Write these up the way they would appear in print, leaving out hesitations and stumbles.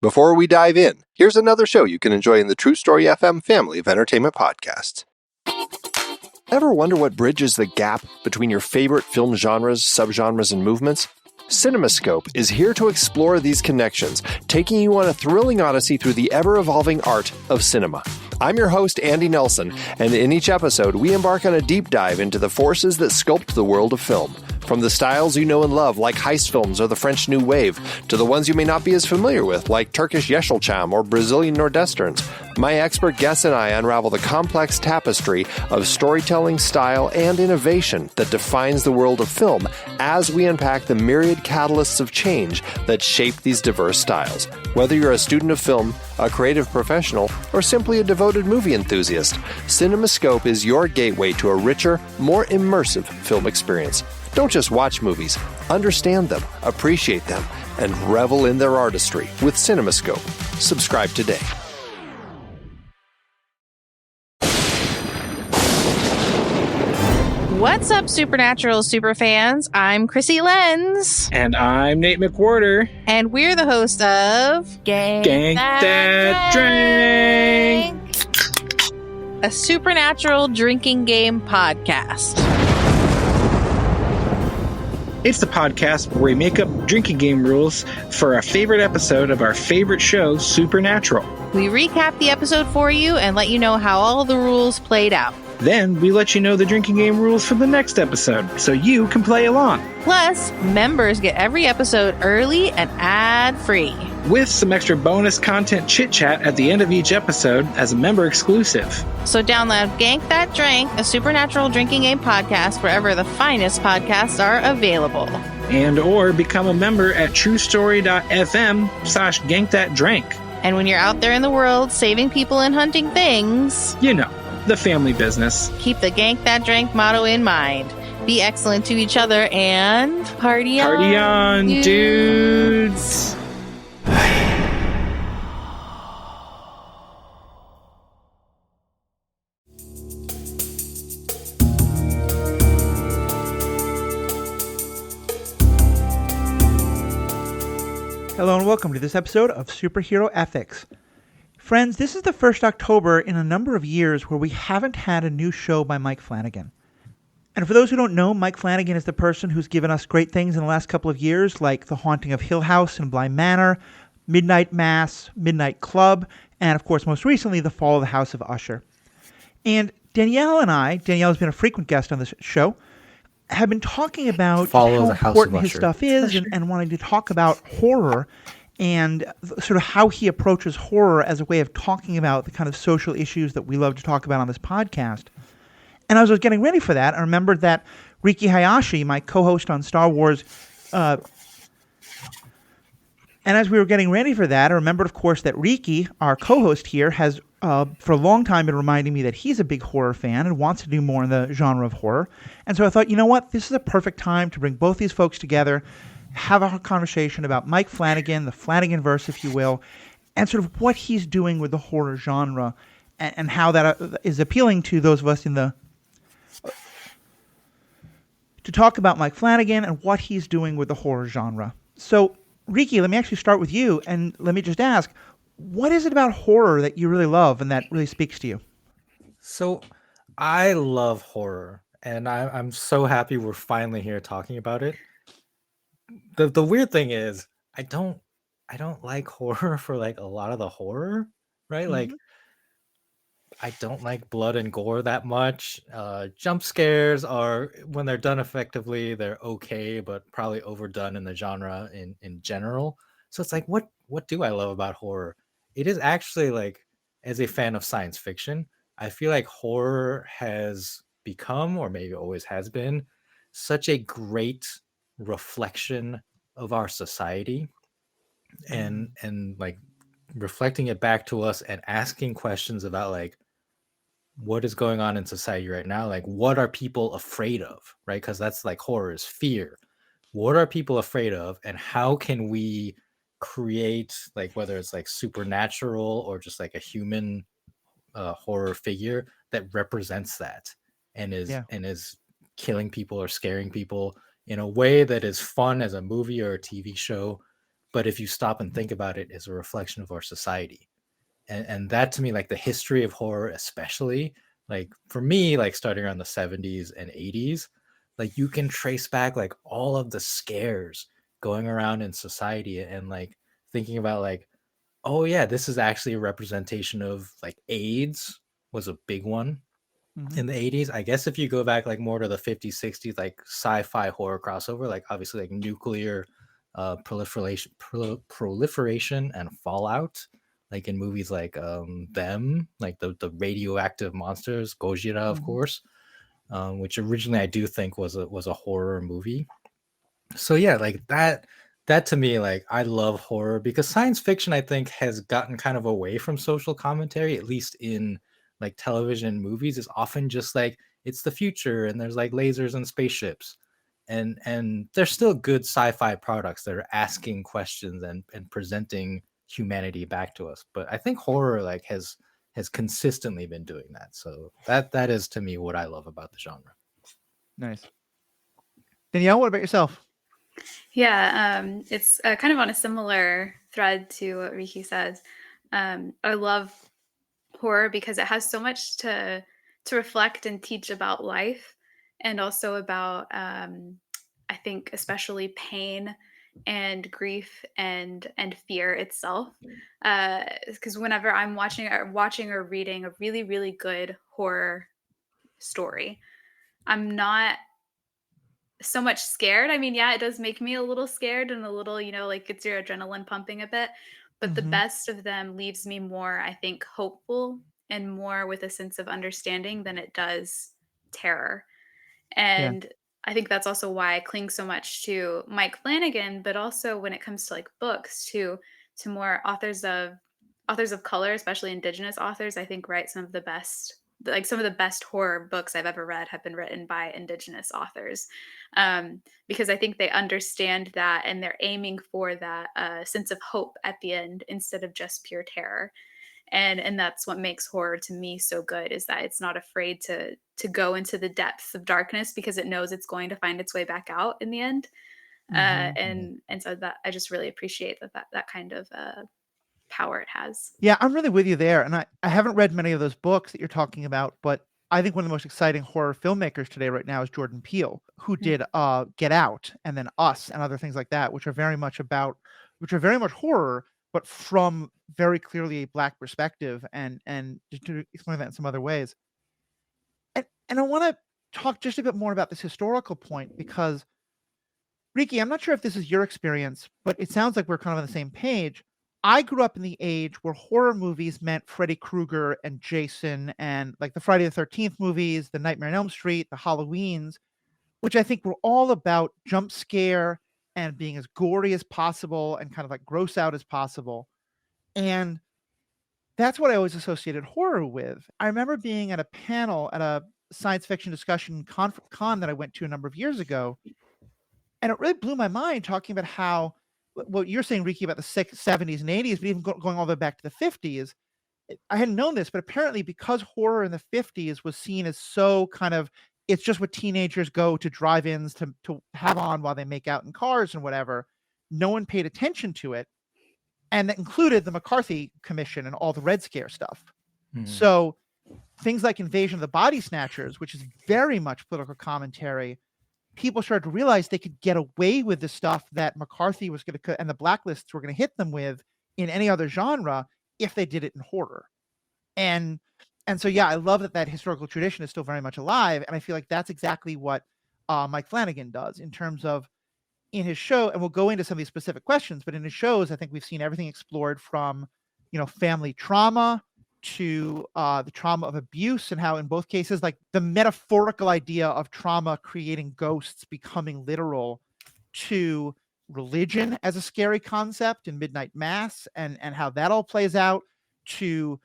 Before we dive in, here's another show you can enjoy in the True Story FM family of entertainment podcasts. Ever wonder what bridges the gap between your favorite film genres, subgenres, and movements? CinemaScope is here to explore these connections, taking you on a thrilling odyssey through the ever-evolving art of cinema. I'm your host, Andy Nelson, and in each episode, we embark on a deep dive into the forces that sculpt the world of film. From the styles you know and love, like heist films or the French New Wave, to the ones you may not be as familiar with, like Turkish Yeşilçam or Brazilian Nordwesterns, my expert guests and I unravel the complex tapestry of storytelling, style, and innovation that defines the world of film as we unpack the myriad catalysts of change that shape these diverse styles. Whether you're a student of film, a creative professional, or simply a devoted movie enthusiast, CinemaScope is your gateway to a richer, more immersive film experience. Don't just watch movies, understand them, appreciate them, and revel in their artistry with CinemaScope. Subscribe today. What's up, Supernatural superfans? I'm Chrissy Lenz. And I'm Nate McWhorter. And we're the host of Gang That Drink, a supernatural drinking game podcast. It's the podcast where we make up drinking game rules for our favorite episode of our favorite show, Supernatural. We recap the episode for you and let you know how all the rules played out. Then we let you know the drinking game rules for the next episode, so you can play along. Plus, members get every episode early and ad-free, with some extra bonus content chit-chat at the end of each episode as a member exclusive. So download Gank That Drink, a supernatural drinking game podcast, wherever the finest podcasts are available. And or become a member at truestory.fm/gankthatdrank. And when you're out there in the world saving people and hunting things, you know, the family business. Keep the Gank That Drink motto in mind. Be excellent to each other and party on. Party on, dudes. Hello and welcome to this episode of Superhero Ethics. Friends, this is the first October in a number of years where we haven't had a new show by Mike Flanagan. And for those who don't know, Mike Flanagan is the person who's given us great things in the last couple of years, like The Haunting of Hill House and Bly Manor, Midnight Mass, Midnight Club, and of course, most recently, The Fall of the House of Usher. And Danielle and I, Danielle has been a frequent guest on this show, have been talking about how important his stuff is and wanting to talk about horror and sort of how he approaches horror as a way of talking about the kind of social issues that we love to talk about on this podcast. And as I was getting ready for that, I remembered that Riki Hayashi, my co-host on Star Wars, and as we were getting ready for that, I remembered, of course, that Riki, our co-host here, has for a long time been reminding me that he's a big horror fan and wants to do more in the genre of horror. And so I thought, you know what, this is a perfect time to bring both these folks together, have a conversation about Mike Flanagan, the Flanagan-verse, if you will, and sort of what he's doing with the horror genre and how that is appealing to those of us in the... to talk about Mike Flanagan and what he's doing with the horror genre. So, Riki, let me actually start with you, and let me just ask, what is it about horror that you really love and that really speaks to you? So, I love horror, and I'm so happy we're finally here talking about it. The weird thing is I don't like horror for like a lot of the horror, right? Mm-hmm. Like I don't like blood and gore that much. Jump scares are, when they're done effectively, they're okay, but probably overdone in the genre in general. So it's like, what do I love about horror? It is actually, like, as a fan of science fiction, I feel like horror has become, or maybe always has been, such a great reflection of our society, and like reflecting it back to us and asking questions about like what is going on in society right now, like what are people afraid of, right? Because that's like horror is fear. What are people afraid of, and how can we create, like, whether it's like supernatural or just like a human horror figure that represents that and is killing people or scaring people in a way that is fun as a movie or a TV show, but if you stop and think about it, is a reflection of our society. And that to me, like the history of horror, especially like for me, like starting around the 70s and 80s, like you can trace back like all of the scares going around in society, and like thinking about like, oh yeah, this is actually a representation of like AIDS was a big one in the 80s. I guess if you go back like more to the 50s, 60s, like sci-fi horror crossover, like obviously like nuclear proliferation and fallout, like in movies like them, like the radioactive monsters, Gojira, of course, which originally I do think was a horror movie. So yeah, like that to me, like I love horror because science fiction I think has gotten kind of away from social commentary, at least in like television and movies. Is often just like it's the future and there's like lasers and spaceships, and there's still good sci-fi products that are asking questions and presenting humanity back to us. But I think horror like has consistently been doing that. So that is to me what I love about the genre. Nice. Danielle, what about yourself? Yeah, it's kind of on a similar thread to what Riki says. I love horror because it has so much to reflect and teach about life, and also about I think especially pain and grief and fear itself. Because whenever I'm watching or reading a really really good horror story, I'm not so much scared. I mean, yeah, it does make me a little scared and a little, like gets your adrenaline pumping a bit. But the best of them leaves me more, I think, hopeful and more with a sense of understanding than it does terror. And I think that's also why I cling so much to Mike Flanagan, but also when it comes to like books, to more authors of color, especially Indigenous authors. I think write some of the best horror books I've ever read have been written by Indigenous authors, because I think they understand that and they're aiming for that sense of hope at the end instead of just pure terror. And that's what makes horror to me so good, is that it's not afraid to go into the depths of darkness because it knows it's going to find its way back out in the end. And so that I just really appreciate that kind of power it has. Yeah, I'm really with you there. And I haven't read many of those books that you're talking about, but I think one of the most exciting horror filmmakers today right now is Jordan Peele, who did Get Out and then Us and other things like that, which are very much horror, but from very clearly a Black perspective, and just to explain that in some other ways. And I want to talk just a bit more about this historical point, because Riki, I'm not sure if this is your experience, but it sounds like we're kind of on the same page. I grew up in the age where horror movies meant Freddy Krueger and Jason and like the Friday the 13th movies, the Nightmare on Elm Street, the Halloweens, which I think were all about jump scare and being as gory as possible and kind of like gross out as possible. And that's what I always associated horror with. I remember being at a panel at a science fiction discussion con that I went to a number of years ago, and it really blew my mind talking about how what you're saying, Riki, about the 70s and 80s, but even going all the way back to the 50s. I hadn't known this, but apparently because horror in the 50s was seen as so kind of, it's just what teenagers go to drive-ins to have on while they make out in cars and whatever, no one paid attention to it. And that included the McCarthy Commission and all the Red Scare stuff. So things like Invasion of the Body Snatchers, which is very much political commentary, people started to realize they could get away with the stuff that McCarthy was going to, and the blacklists were going to hit them with in any other genre if they did it in horror. And so, yeah, I love that historical tradition is still very much alive. And I feel like that's exactly what Mike Flanagan does in terms of in his show. And we'll go into some of these specific questions, but in his shows, I think we've seen everything explored from, family trauma to the trauma of abuse, and how in both cases, like the metaphorical idea of trauma creating ghosts becoming literal, to religion as a scary concept in Midnight Mass, and how that all plays out, to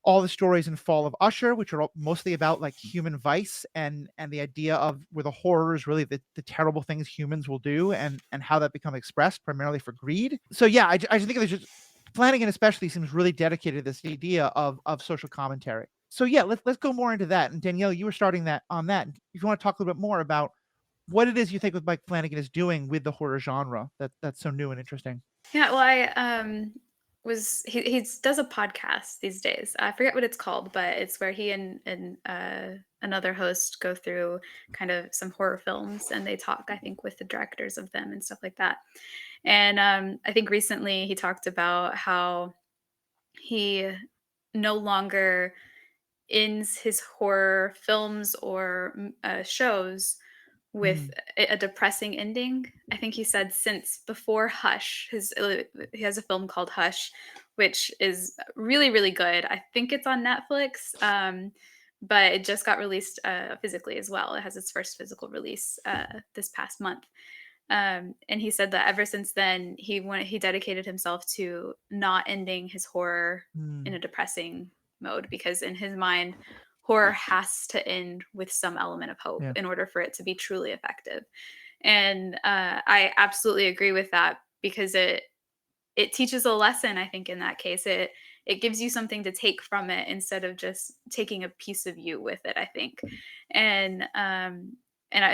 all the stories in Fall of Usher, which are mostly about like human vice and the idea of where the horror is really the terrible things humans will do, and how that become expressed primarily for greed. So yeah, I just think there's just Flanagan especially seems really dedicated to this idea of social commentary. So yeah, let's go more into that. And Danielle, you were starting that on that. If you want to talk a little bit more about what it is you think with Mike Flanagan is doing with the horror genre that's so new and interesting. Yeah, well, I he does a podcast these days. I forget what it's called, but it's where he and another host go through kind of some horror films, and they talk, I think, with the directors of them and stuff like that. And I think recently he talked about how he no longer ends his horror films or shows with a depressing ending. I think he said since before Hush, he has a film called Hush, which is really really good. I think it's on Netflix, but it just got released physically as well. It has its first physical release this past month. And he said that ever since then, he dedicated himself to not ending his horror in a depressing mode, because in his mind, horror has to end with some element of hope Yeah. in order for it to be truly effective. And I absolutely agree with that, because it teaches a lesson. I think in that case, it gives you something to take from it instead of just taking a piece of you with it, I think. And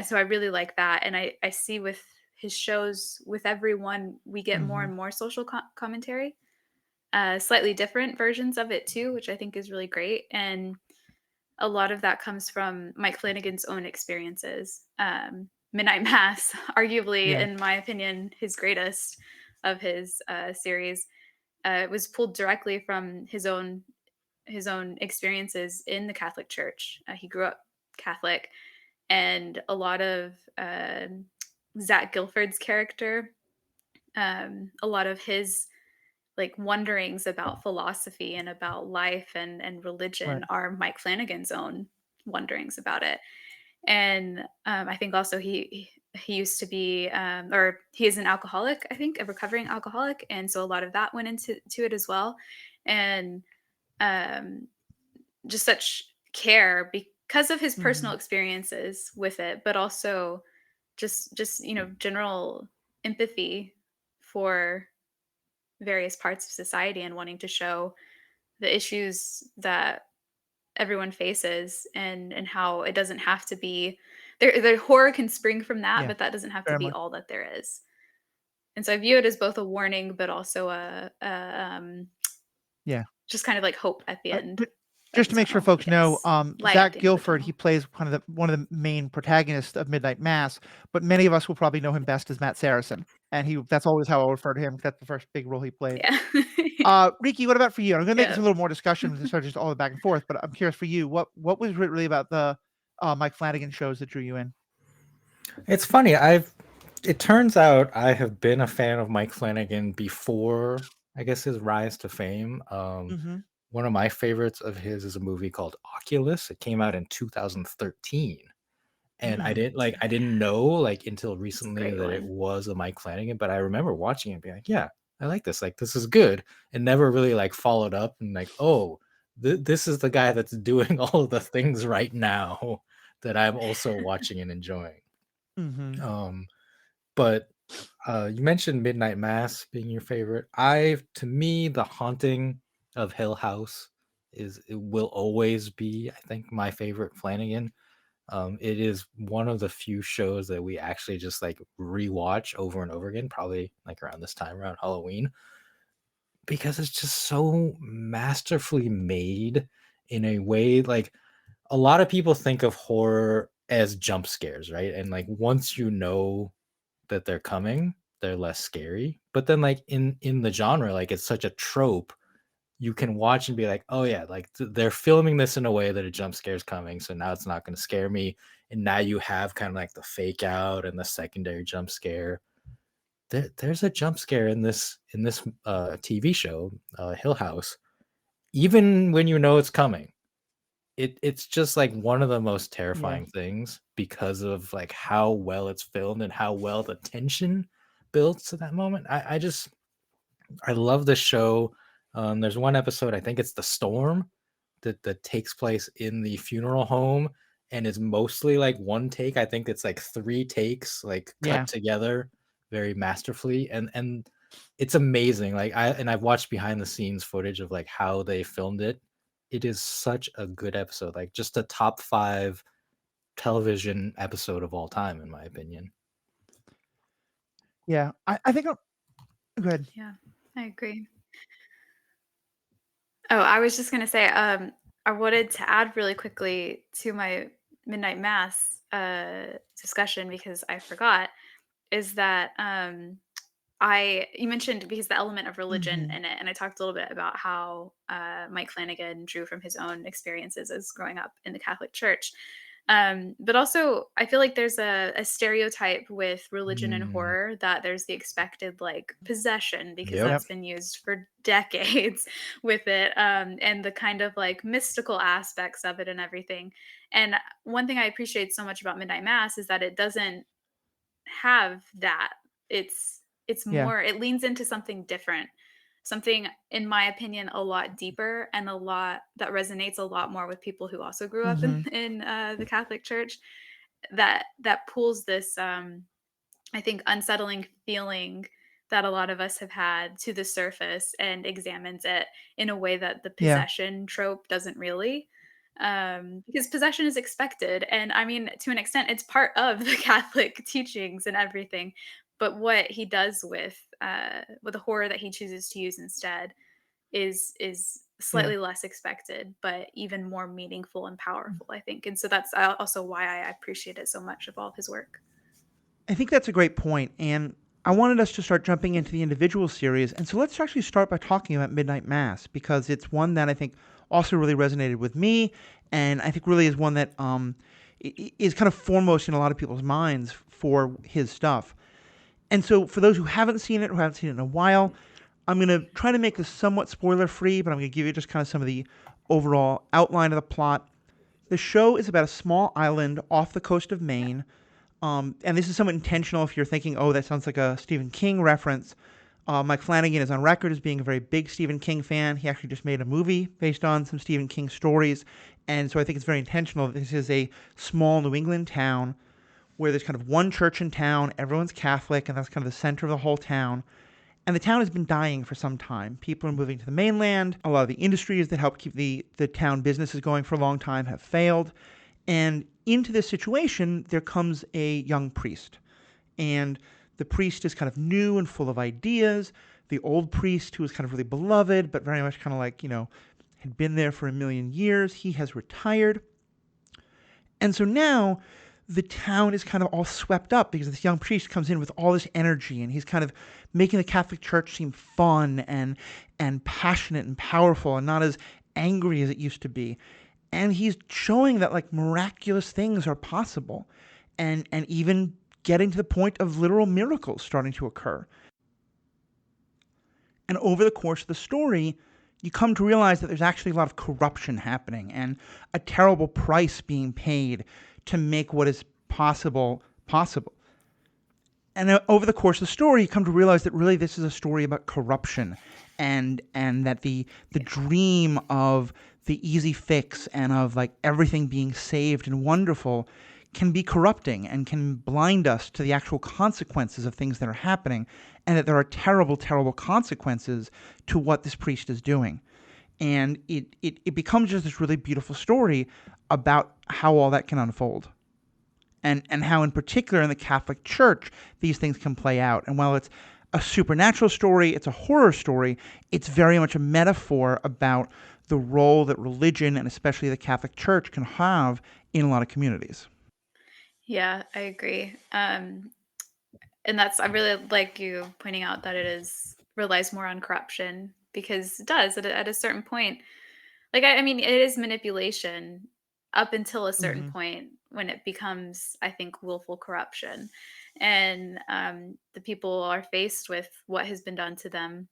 so I really like that. And I see with his shows, with everyone, we get more and more social commentary, slightly different versions of it too, which I think is really great. And a lot of that comes from Mike Flanagan's own experiences. Midnight Mass, arguably, Yeah. in my opinion, his greatest of his series, was pulled directly from his own experiences in the Catholic Church. He grew up Catholic, and a lot of Zach Gilford's character, a lot of his like wonderings about philosophy and about life and religion Right. are Mike Flanagan's own wonderings about it. And I think also he used to be, or he is an alcoholic, I think, a recovering alcoholic, and so a lot of that went into it as well. And um, just such care because of his personal experiences with it, but also just general empathy for various parts of society and wanting to show the issues that everyone faces, and how it doesn't have to be there. The horror can spring from that, Yeah. but that doesn't have to Very be much. all that there is. And so I view it as both a warning, but also Yeah. just kind of like hope at the end But of just the to make sure tunnel, I folks know, guess. Light at Zach the end of the Gilford, he tunnel. plays one of the main protagonists of Midnight Mass, but many of us will probably know him best as Matt Saracen, and that's always how I'll refer to him. That's the first big role he played. Yeah. Riki, what about for you? I'm gonna make this Yeah. a little more discussion instead of just all the back and forth, but I'm curious for you, what was really about the Mike Flanagan shows that drew you in? It's funny. It turns out I have been a fan of Mike Flanagan before, I guess, his rise to fame. One of my favorites of his is a movie called Oculus. It came out in 2013. And I didn't know like until It's a recently great that it one. was a Mike Flanagan, but I remember watching it and being like, yeah, I like this. Like this is good. And never really like followed up and like, oh, this is the guy that's doing all of the things right now that I'm also watching and enjoying. Um, but you mentioned Midnight Mass being your favorite. To me, The Haunting of Hill House it will always be, I think, my favorite Flanagan. It is one of the few shows that we actually just like rewatch over and over again, probably like around this time, around Halloween, because it's just so masterfully made in a way. Like a lot of people think of horror as jump scares, right? And like once you know that they're coming, they're less scary. But then like in the genre, like it's such a trope, you can watch and be like, oh yeah, like they're filming this in a way that a jump scare is coming, so now it's not going to scare me. And now you have kind of like the fake out and the secondary jump scare. There's a jump scare in this TV show, Hill House, even when you know it's coming. It's just like one of the most Yeah. terrifying things because of like how well it's filmed and how well the tension builds to that moment. I love the show. There's one episode, I think it's The Storm, that takes place in the funeral home and is mostly like one take. I think it's like 3 takes, like Yeah. cut together very masterfully. And it's amazing. I've watched behind the scenes footage of like how they filmed it. It is such a good episode, like just a top 5 television episode of all time, in my opinion. Yeah. I think Go ahead. Yeah, I agree. Oh, I was just gonna say, I wanted to add really quickly to my midnight mass discussion because I forgot. Is that I you mentioned because the element of religion Hmm. in it, and I talked a little bit about how Mike Flanagan drew from his own experiences as growing up in the Catholic Church. But also, I feel like there's a stereotype with religion and Mm, horror that there's the expected like possession because yep. that's been used for decades with it, and the kind of like mystical aspects of it and everything. And one thing I appreciate so much about Midnight Mass is that it doesn't have that. It's Yeah. more it leans into something different. Something, in my opinion, a lot deeper and a lot that resonates a lot more with people who also grew up in Hmm. the Catholic Church. That pulls this, I think, unsettling feeling that a lot of us have had to the surface and examines it in a way that the Yeah. possession trope doesn't really. Because possession is expected. And I mean, to an extent, it's part of the Catholic teachings and everything. But what he does with the horror that he chooses to use instead is Yeah. slightly less expected, but even more meaningful and Mm. powerful, I think. And so that's also why I appreciate it so much of all of his work. I think that's a great point, and I wanted us to start jumping into the individual series. And so let's actually start by talking about Midnight Mass because it's one that I think also really resonated with me, and I think really is one that is kind of foremost in a lot of people's minds for his stuff. And so, for those who haven't seen it, who haven't seen it in a while, I'm going to try to make this somewhat spoiler free, but I'm going to give you just kind of some of the overall outline of the plot. The show is about a small island off the coast of Maine. And this is somewhat intentional if you're thinking, oh, that sounds like a Stephen King reference. Mike Flanagan is on record as being a very big Stephen King fan. He actually just made a movie based on some Stephen King stories. And so I think it's very intentional. This is a small New England town where there's kind of one church in town, everyone's Catholic, and that's kind of the center of the whole town. And the town has been dying for some time. People are moving to the mainland. A lot of the industries that help keep the town businesses going for a long time have failed. And into this situation, there comes a young priest. And the priest is kind of new and full of ideas. The old priest, who was kind of really beloved, but very much kind of like, had been there for a million years, he has retired. And so now the town is kind of all swept up because this young priest comes in with all this energy and he's kind of making the Catholic Church seem fun and passionate and powerful and not as angry as it used to be. And he's showing that like miraculous things are possible and even getting to the point of literal miracles starting to occur. And over the course of the story, you come to realize that there's actually a lot of corruption happening and a terrible price being paid to make what is possible possible. And over the course of the story, you come to realize that really this is a story about corruption, and that the dream of the easy fix and of like everything being saved and wonderful can be corrupting and can blind us to the actual consequences of things that are happening, and that there are terrible, terrible consequences to what this priest is doing. And it becomes just this really beautiful story about how all that can unfold. And how, in particular, in the Catholic Church, these things can play out. And while it's a supernatural story, it's a horror story, it's very much a metaphor about the role that religion, and especially the Catholic Church, can have in a lot of communities. Yeah, I agree. And that's I really like you pointing out that it is relies more on corruption because it does at a certain point. Like I mean, it is manipulation up until a certain Hmm. point when it becomes, I think, willful corruption, and the people are faced with what has been done to them,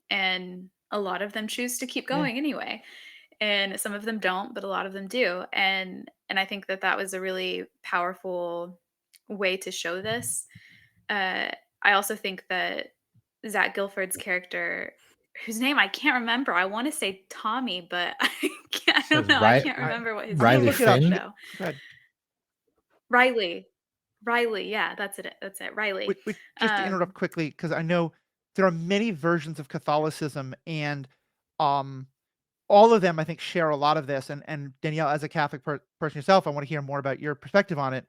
and a lot of them choose to keep Yeah. going anyway, and some of them don't, but a lot of them do, and I think that that was a really powerful way to show this. uh, I also think that Zach Gilford's character, whose name I can't remember, I want to say Tommy, but I don't Says know. I can't remember what his I'm going to name Riley look was it in the up. Finn. show. Go ahead. Riley. Riley. Yeah, that's it. That's it. Riley. Just to interrupt Um, quickly, because I know there are many versions of Catholicism, and um, all of them, I think, share a lot of this. And Danielle, as a Catholic person yourself, I want to hear more about your perspective on it.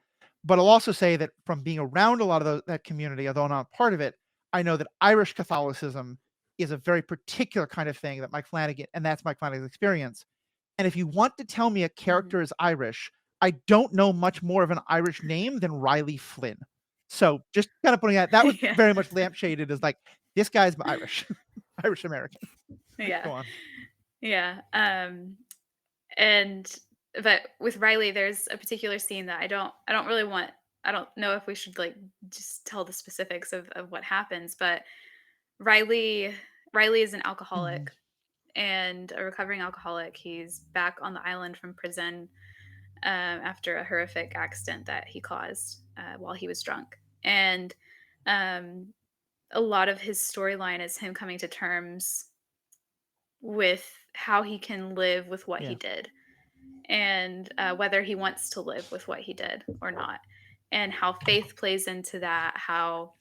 But I'll also say that from being around a lot of that community, although I'm not part of it, I know that Irish Catholicism is a very particular kind of thing that Mike Flanagan, and that's Mike Flanagan's experience. And if you want to tell me a character is Irish, I don't know much more of an Irish name than Riley Flynn. So just kind of putting that was Yeah. very much lampshaded as like, this guy's Irish, Irish American. Yeah. Go on. Yeah. But with Riley, there's a particular scene that I don't really want. I don't know if we should like just tell the specifics of what happens, but Riley is an alcoholic and a recovering alcoholic. He's back on the island from prison after a horrific accident that he caused while he was drunk. And a lot of his storyline is him coming to terms with how he can live with what he did, and whether he wants to live with what he did or not, and how faith plays into that, how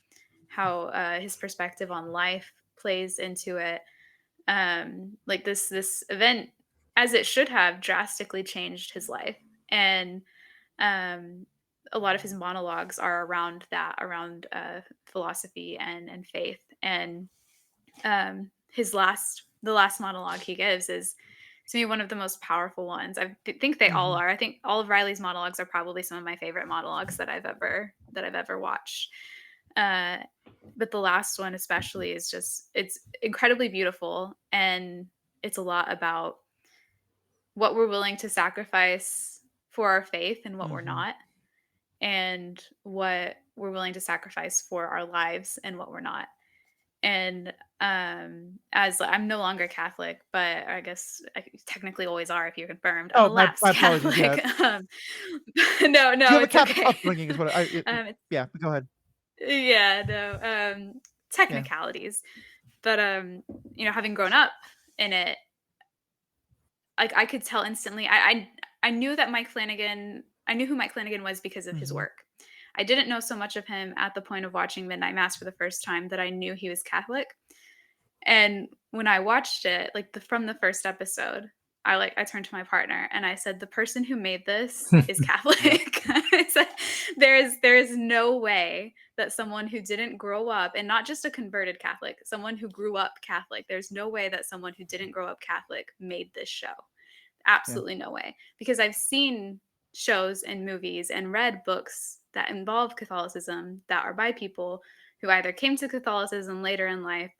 his perspective on life plays into it. Like this event, as it should have, drastically changed his life, and a lot of his monologues are around that, around philosophy and faith. And the last monologue he gives is, to me, one of the most powerful ones. I think they all are. I think all of Riley's monologues are probably some of my favorite monologues that I've ever watched. But the last one especially is just, it's incredibly beautiful, and it's a lot about what we're willing to sacrifice for our faith and what we're not, and what we're willing to sacrifice for our lives and what we're not. And as I'm no longer Catholic, but I guess I technically always are if you're confirmed. I'm a lapsed my apologies. Catholic. Yeah. No, You have a it's Catholic okay. upbringing, is what yeah. Go ahead. Yeah, no, technicalities. But having grown up in it, like I could tell instantly. I knew that Mike Flanagan. I knew who Mike Flanagan was because of his work. I didn't know so much of him at the point of watching Midnight Mass for the first time that I knew he was Catholic. And when I watched it, like from the first episode, I turned to my partner and I said, the person who made this is Catholic. I said, there is no way that someone who didn't grow up, and not just a converted Catholic, someone who grew up Catholic, there's no way that someone who didn't grow up Catholic made this show. Absolutely no way. Because I've seen shows and movies and read books that involve Catholicism that are by people who either came to Catholicism later in life,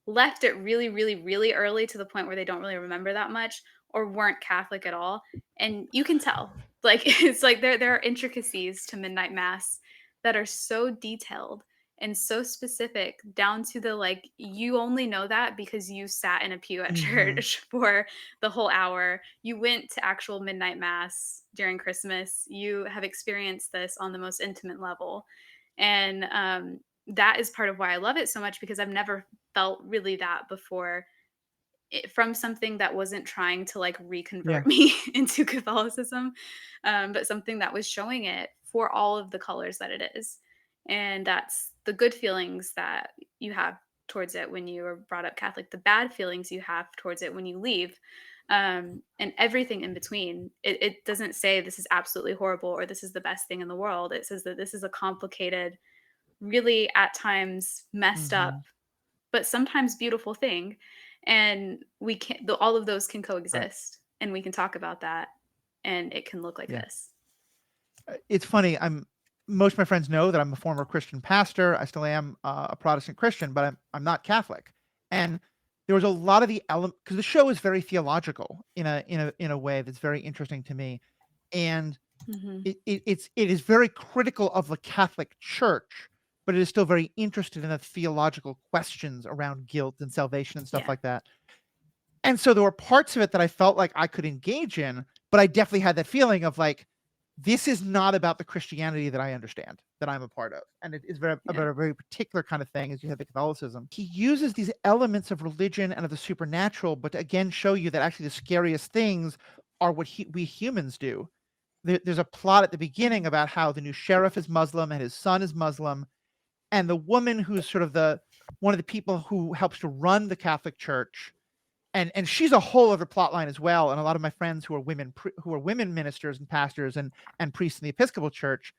left it really, really, really early to the point where they don't really remember that much, or weren't Catholic at all. And you can tell, like, it's like there are intricacies to Midnight Mass that are so detailed and so specific, down to the, like, you only know that because you sat in a pew at church for the whole hour. You went to actual Midnight Mass during Christmas. You have experienced this on the most intimate level. And that is part of why I love it so much, because I've never felt really that before, from something that wasn't trying to like reconvert me into Catholicism, but something that was showing it for all of the colors that it is. And that's the good feelings that you have towards it when you are brought up Catholic, the bad feelings you have towards it when you leave, and everything in between. It doesn't say this is absolutely horrible or this is the best thing in the world. It says that this is a complicated, really at times messed up, but sometimes beautiful thing. And we can, all of those can coexist, and we can talk about that, and it can look like this. It's funny. Most of my friends know that I'm a former Christian pastor. I still am a Protestant Christian, but I'm not Catholic. And there was a lot of the element, because the show is very theological in a way that's very interesting to me, and it is very critical of the Catholic Church, but it is still very interested in the theological questions around guilt and salvation and stuff like that. And so there were parts of it that I felt like I could engage in, but I definitely had that feeling of like, this is not about the Christianity that I understand, that I'm a part of. And it is about a very particular kind of thing, as you have the Catholicism. He uses these elements of religion and of the supernatural, but to again show you that actually the scariest things are what we humans do. There's a plot at the beginning about how the new sheriff is Muslim and his son is Muslim. And the woman who's sort of one of the people who helps to run the Catholic Church, and she's a whole other plot line as well. And a lot of my friends who are women ministers and pastors and priests in the Episcopal Church,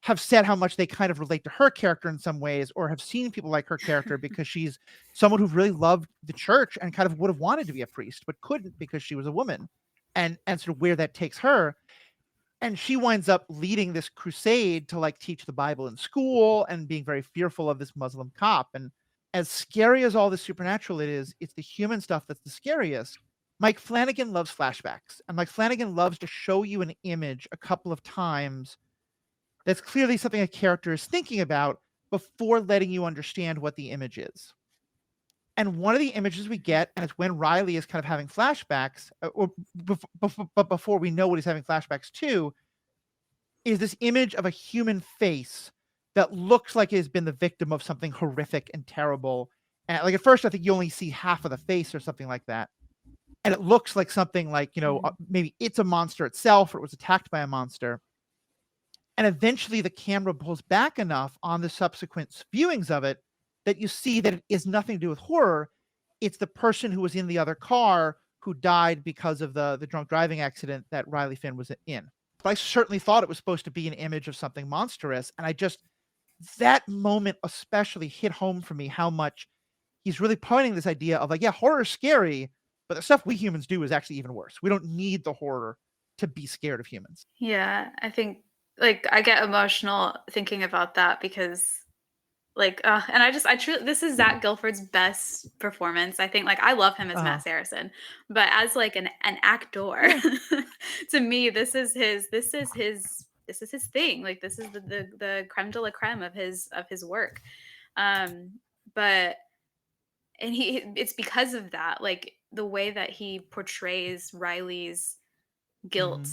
have said how much they kind of relate to her character in some ways, or have seen people like her character because she's someone who really loved the church and kind of would have wanted to be a priest, but couldn't because she was a woman, and sort of where that takes her. And she winds up leading this crusade to like teach the Bible in school and being very fearful of this Muslim cop. And as scary as all the supernatural it is, it's the human stuff that's the scariest. Mike Flanagan loves flashbacks, and Mike Flanagan loves to show you an image a couple of times that's clearly something a character is thinking about before letting you understand what the image is. And one of the images we get, and it's when Riley is kind of having flashbacks, but before we know what he's having flashbacks to, is this image of a human face that looks like it has been the victim of something horrific and terrible. And like at first, I think you only see half of the face or something like that. And it looks like something like, maybe it's a monster itself, or it was attacked by a monster. And eventually the camera pulls back enough on the subsequent viewings of it that you see that it is nothing to do with horror. It's the person who was in the other car who died because of the drunk driving accident that Riley Finn was in. But I certainly thought it was supposed to be an image of something monstrous. And that moment especially hit home for me, how much he's really pointing this idea of like, yeah, horror is scary, but the stuff we humans do is actually even worse. We don't need the horror to be scared of humans. Yeah, I think like I get emotional thinking about that because like and I truly, this is Zach Gilford's best performance. I think like I love him as Matt Saracen, but as like an actor, to me this is his thing. Like this is the creme de la creme of his work. But and it's because of that, like the way that he portrays Riley's guilt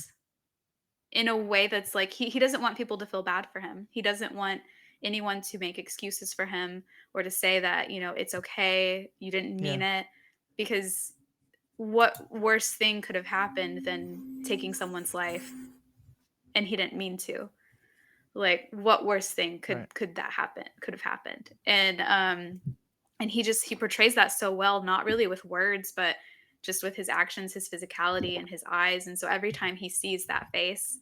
in a way that's like he doesn't want people to feel bad for him. He doesn't want anyone to make excuses for him or to say that, it's okay, you didn't mean it, because what worse thing could have happened than taking someone's life and he didn't mean to? Like what worse thing could have happened? And he portrays that so well, not really with words, but just with his actions, his physicality, and his eyes. And so every time he sees that face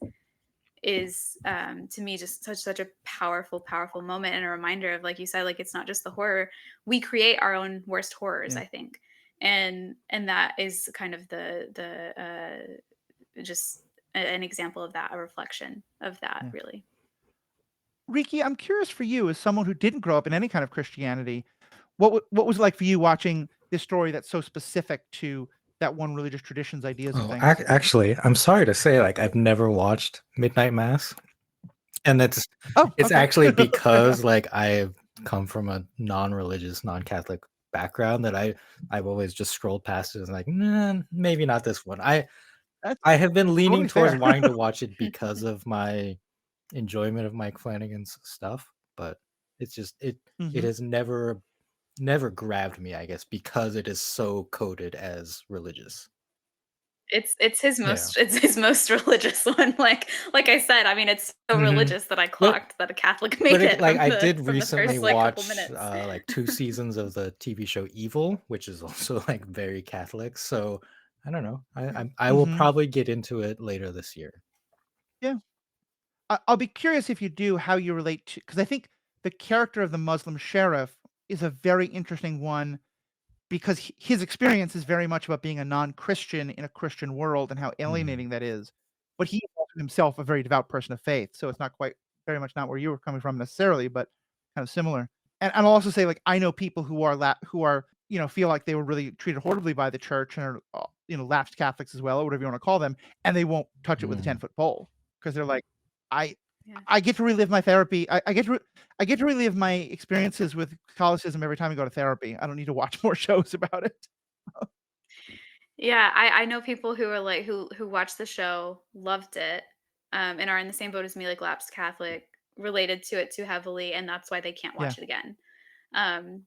is to me just such a powerful moment, and a reminder of, like you said, like it's not just the horror. We create our own worst horrors, I think. And that is kind of the just an example of that, a reflection of that, really. Riki, I'm curious for you, as someone who didn't grow up in any kind of Christianity, what was it like for you watching this story that's so specific to that one religious tradition's ideas of things? Actually, I'm sorry to say, like I've never watched Midnight Mass, and it's actually because like I've come from a non-religious, non-Catholic background that I've always just scrolled past it and like, nah, maybe not this one. I have been leaning towards wanting to watch it because of my enjoyment of Mike Flanagan's stuff, but it's just it has never grabbed me, I guess, because it is so coded as religious. It's his most religious one. Like I said, I mean, it's so religious that I clocked that a Catholic made it. Like I did recently watch like 2 seasons of the TV show Evil, which is also like very Catholic. So I don't know. I will probably get into it later this year. Yeah, I'll be curious if you do, how you relate to, because I think the character of the Muslim sheriff is a very interesting one, because his experience is very much about being a non-Christian in a Christian world and how alienating that is. But he is also himself a very devout person of faith, so it's not quite very much not where you were coming from necessarily, but kind of similar. And I'll also say, like, I know people who are feel like they were really treated horribly by the church and are lapsed Catholics as well, or whatever you want to call them, and they won't touch it with a 10-foot pole because they're like, I get to relive my therapy. I get to relive my experiences with Catholicism every time I go to therapy. I don't need to watch more shows about it. Yeah, I know people who are like who watched the show, loved it, and are in the same boat as me, like lapsed Catholic, related to it too heavily, and that's why they can't watch it again.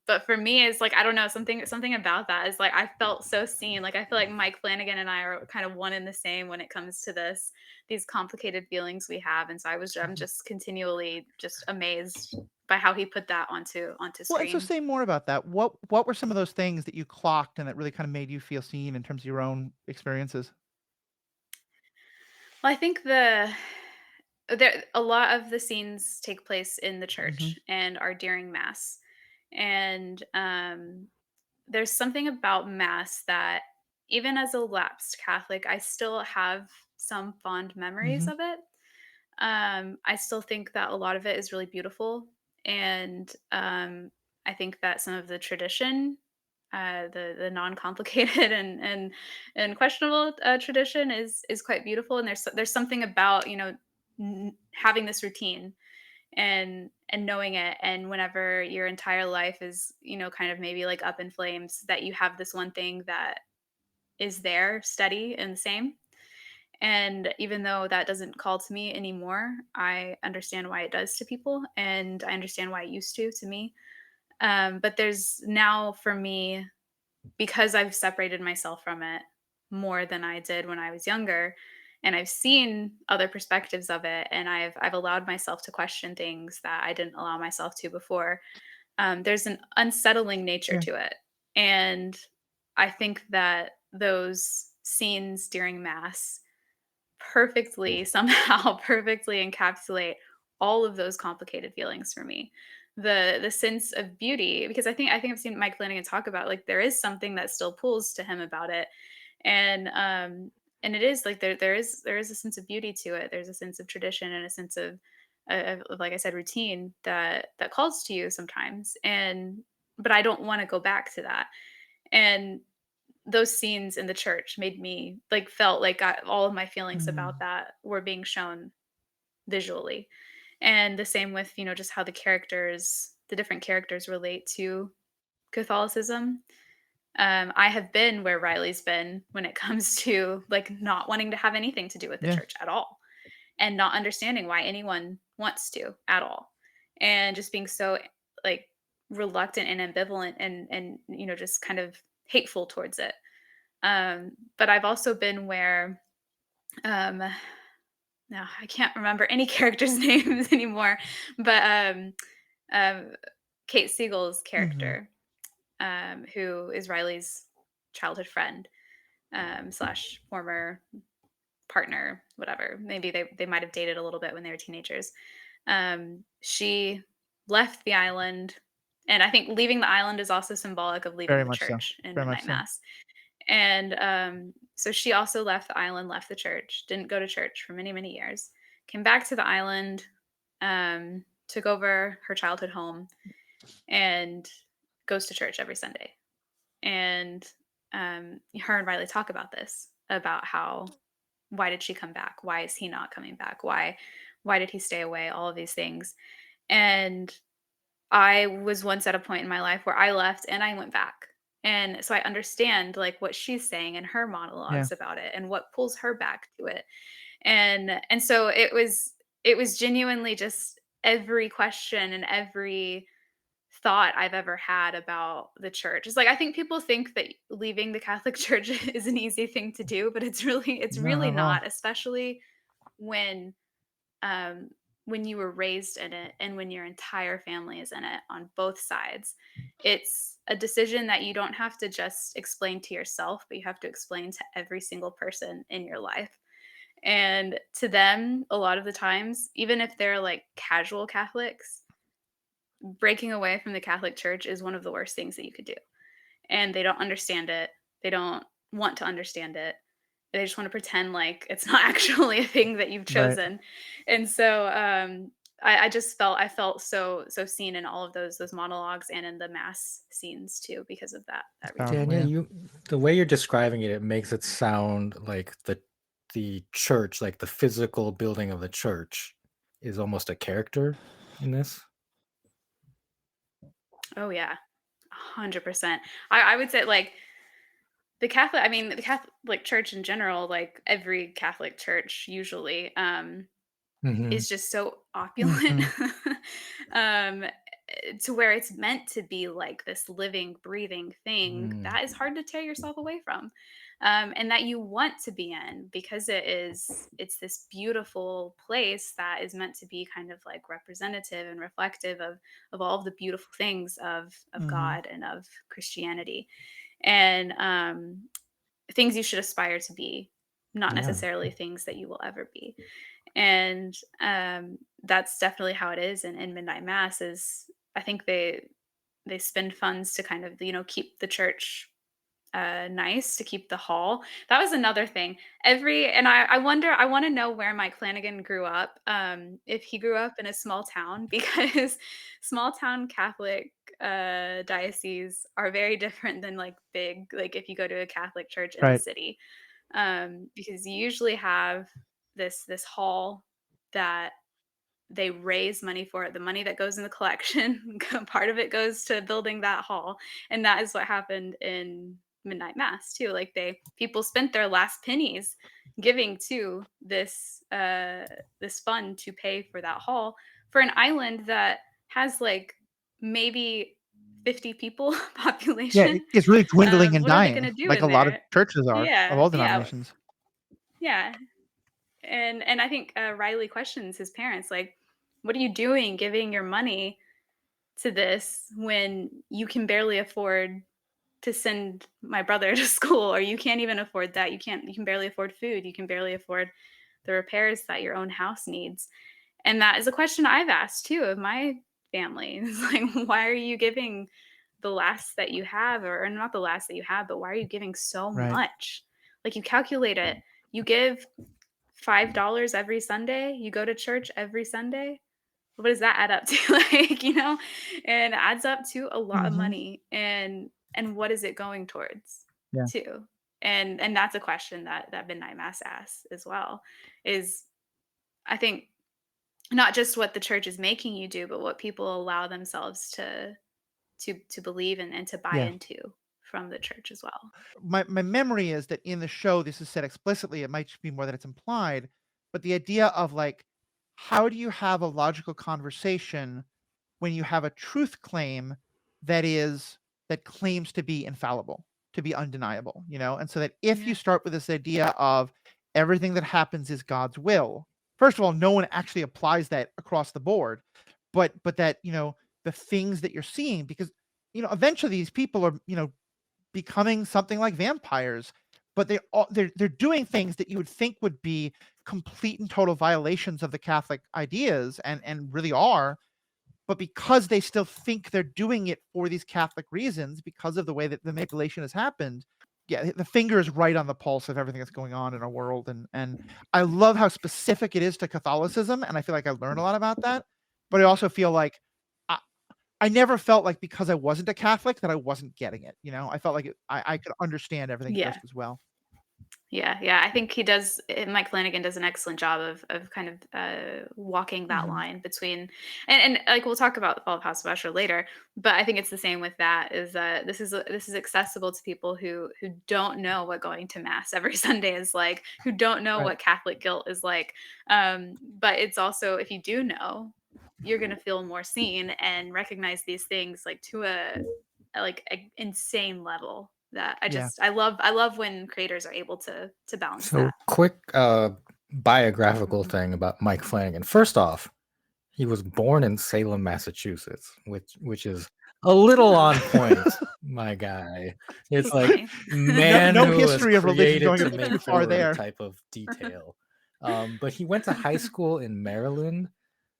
But for me, it's like, I don't know, something about that is like I felt so seen. Like I feel like Mike Flanagan and I are kind of one and the same when it comes to these complicated feelings we have. And so I'm just continually just amazed by how he put that onto screen. Well, so say more about that. What were some of those things that you clocked and that really kind of made you feel seen in terms of your own experiences? Well, I think a lot of the scenes take place in the church and are during mass. And there's something about mass that, even as a lapsed Catholic, I still have some fond memories of it. I still think that a lot of it is really beautiful, and I think that some of the tradition, the non-complicated and questionable tradition is quite beautiful. And there's something about, having this routine and knowing it, and whenever your entire life is, kind of maybe like up in flames, that you have this one thing that is there steady and the same. And even though that doesn't call to me anymore, I understand why it does to people, and I understand why it used to me. But there's now for me, because I've separated myself from it more than I did when I was younger, and I've seen other perspectives of it, and I've allowed myself to question things that I didn't allow myself to before. There's an unsettling nature Yeah. to it, and I think that those scenes during mass perfectly somehow perfectly encapsulate all of those complicated feelings for me. The sense of beauty, because I think I've seen Mike Flanagan talk about, like, there is something that still pulls to him about it. And it is like there is a sense of beauty to it. There's a sense of tradition and a sense of, like I said, routine that calls to you sometimes. And but I don't want to go back to that. And those scenes in the church made me, like, felt like all of my feelings about that were being shown visually. And the same with, just how the different characters relate to Catholicism. I have been where Riley's been when it comes to, like, not wanting to have anything to do with the Yeah. church at all, and not understanding why anyone wants to at all, and just being so, like, reluctant and ambivalent and just kind of hateful towards it. But I've also been where, um, now I can't remember any characters' names anymore, but um, Kate Siegel's character, who is Riley's childhood friend, slash former partner, whatever. Maybe they might have dated a little bit when they were teenagers. She left the island, and I think leaving the island is also symbolic of leaving Very the much so. church in Very much midnight so. mass. And so she also left the island, left the church, didn't go to church for many, many years, came back to the island, took over her childhood home, and goes to church every Sunday. And her and Riley talk about this, about how, why did she come back? Why is he not coming back? Why did he stay away? All of these things. And I was once at a point in my life where I left and I went back. And so I understand, like, what she's saying in her Yeah. monologues about it and what pulls her back to it. And so it was genuinely just every question and every thought I've ever had about the church. It's like, I think people think that leaving the Catholic Church is an easy thing to do, but it's No, really not at all. not, especially when um, when you were raised in it and when your entire family is in it on both sides. It's a decision that you don't have to just explain to yourself, but you have to explain to every single person in your life. And to them, a lot of the times, even if they're like casual Catholics, breaking away from the Catholic Church is one of the worst things that you could do. And they don't understand it. They don't want to understand it. They just want to pretend like it's not actually a thing that you've Right. chosen. And so I felt so seen in all of those monologues and in the mass scenes too, because of that reason. Powerful, Daniel, yeah. the way you're describing it, it makes it sound like the church, like the physical building of the church, is almost a character in this. Oh yeah, 100%. I would say, like, the Catholic Church in general, like every Catholic church usually, Hmm. is just so opulent, um, to where it's meant to be like this living, breathing thing Mm. that is hard to tear yourself away from, and that you want to be in, because it's this beautiful place that is meant to be kind of like representative and reflective of all of the beautiful things of God and of Christianity, and things you should aspire to be, not Yeah. necessarily things that you will ever be. And that's definitely how it is in midnight mass. Is I think they spend funds to kind of keep the church nice, to keep the hall. That was another thing. I wonder, I want to know where Mike Flanagan grew up. If he grew up in a small town, because small town Catholic dioceses are very different than like big, like if you go to a Catholic church in the Right. city. Because you usually have this hall that they raise money for it. The money that goes in the collection, part of it goes to building that hall. And that is what happened in midnight mass too. Like people spent their last pennies giving to this fund to pay for that hall for an island that has like maybe 50 people Yeah, population. it's really dwindling and What are they going dying, to do like in a lot of there? churches are, of Yeah, all yeah, denominations. yeah. And I think Riley questions his parents, like, what are you doing giving your money to this when you can barely afford to send my brother to school, or you can't even afford that. You can barely afford food. You can barely afford the repairs that your own house needs. And that is a question I've asked too of my family. It's like, why are you giving the last that you have, or not the last that you have, but why are you giving so Right. much? Like, you calculate it. You give $5 every Sunday. You go to church every Sunday. What does that add up to? Like, and it adds up to a lot of Mhm. money. And what is it going towards Yeah. too? And that's a question that midnight mass asks as well. Is, I think, not just what the church is making you do, but what people allow themselves to believe and to buy Yeah. into from the church as well. My memory is that in the show, this is said explicitly. It might just be more that it's implied, but the idea of like, how do you have a logical conversation when you have a truth claim that claims to be infallible, to be undeniable, And so that if you Yeah. start with this idea of everything that happens is God's will, first of all, no one actually applies that across the board, but that, the things that you're seeing, because, eventually these people are, becoming something like vampires, but they're doing things that you would think would be complete and total violations of the Catholic ideas, and really are, but because they still think they're doing it for these Catholic reasons, because of the way that the manipulation has happened, yeah, the finger is right on the pulse of everything that's going on in our world, and I love how specific it is to Catholicism, and I feel like I learned a lot about that, but I also feel like I, I never felt like because I wasn't a Catholic that I wasn't getting it. I felt like I could understand everything Yeah. just as well. Yeah, I think he does. Mike Flanagan does an excellent job of kind of walking that Mhm. line between, and like we'll talk about the Fall of House of Usher later, but I think it's the same with that. Is that this is accessible to people who don't know what going to mass every Sunday is like, who don't know Right. what Catholic guilt is like. But it's also, if you do know, you're gonna feel more seen and recognize these things like to a insane level that Yeah. I love when creators are able to balance So that. quick biographical thing about Mike Flanagan. First off, he was born in Salem, Massachusetts, which is a little Oh, on point, my guy. It's that's like funny. man No who was history of religion created going to a bit make too far horror there. type of detail. But he went to high school in Maryland,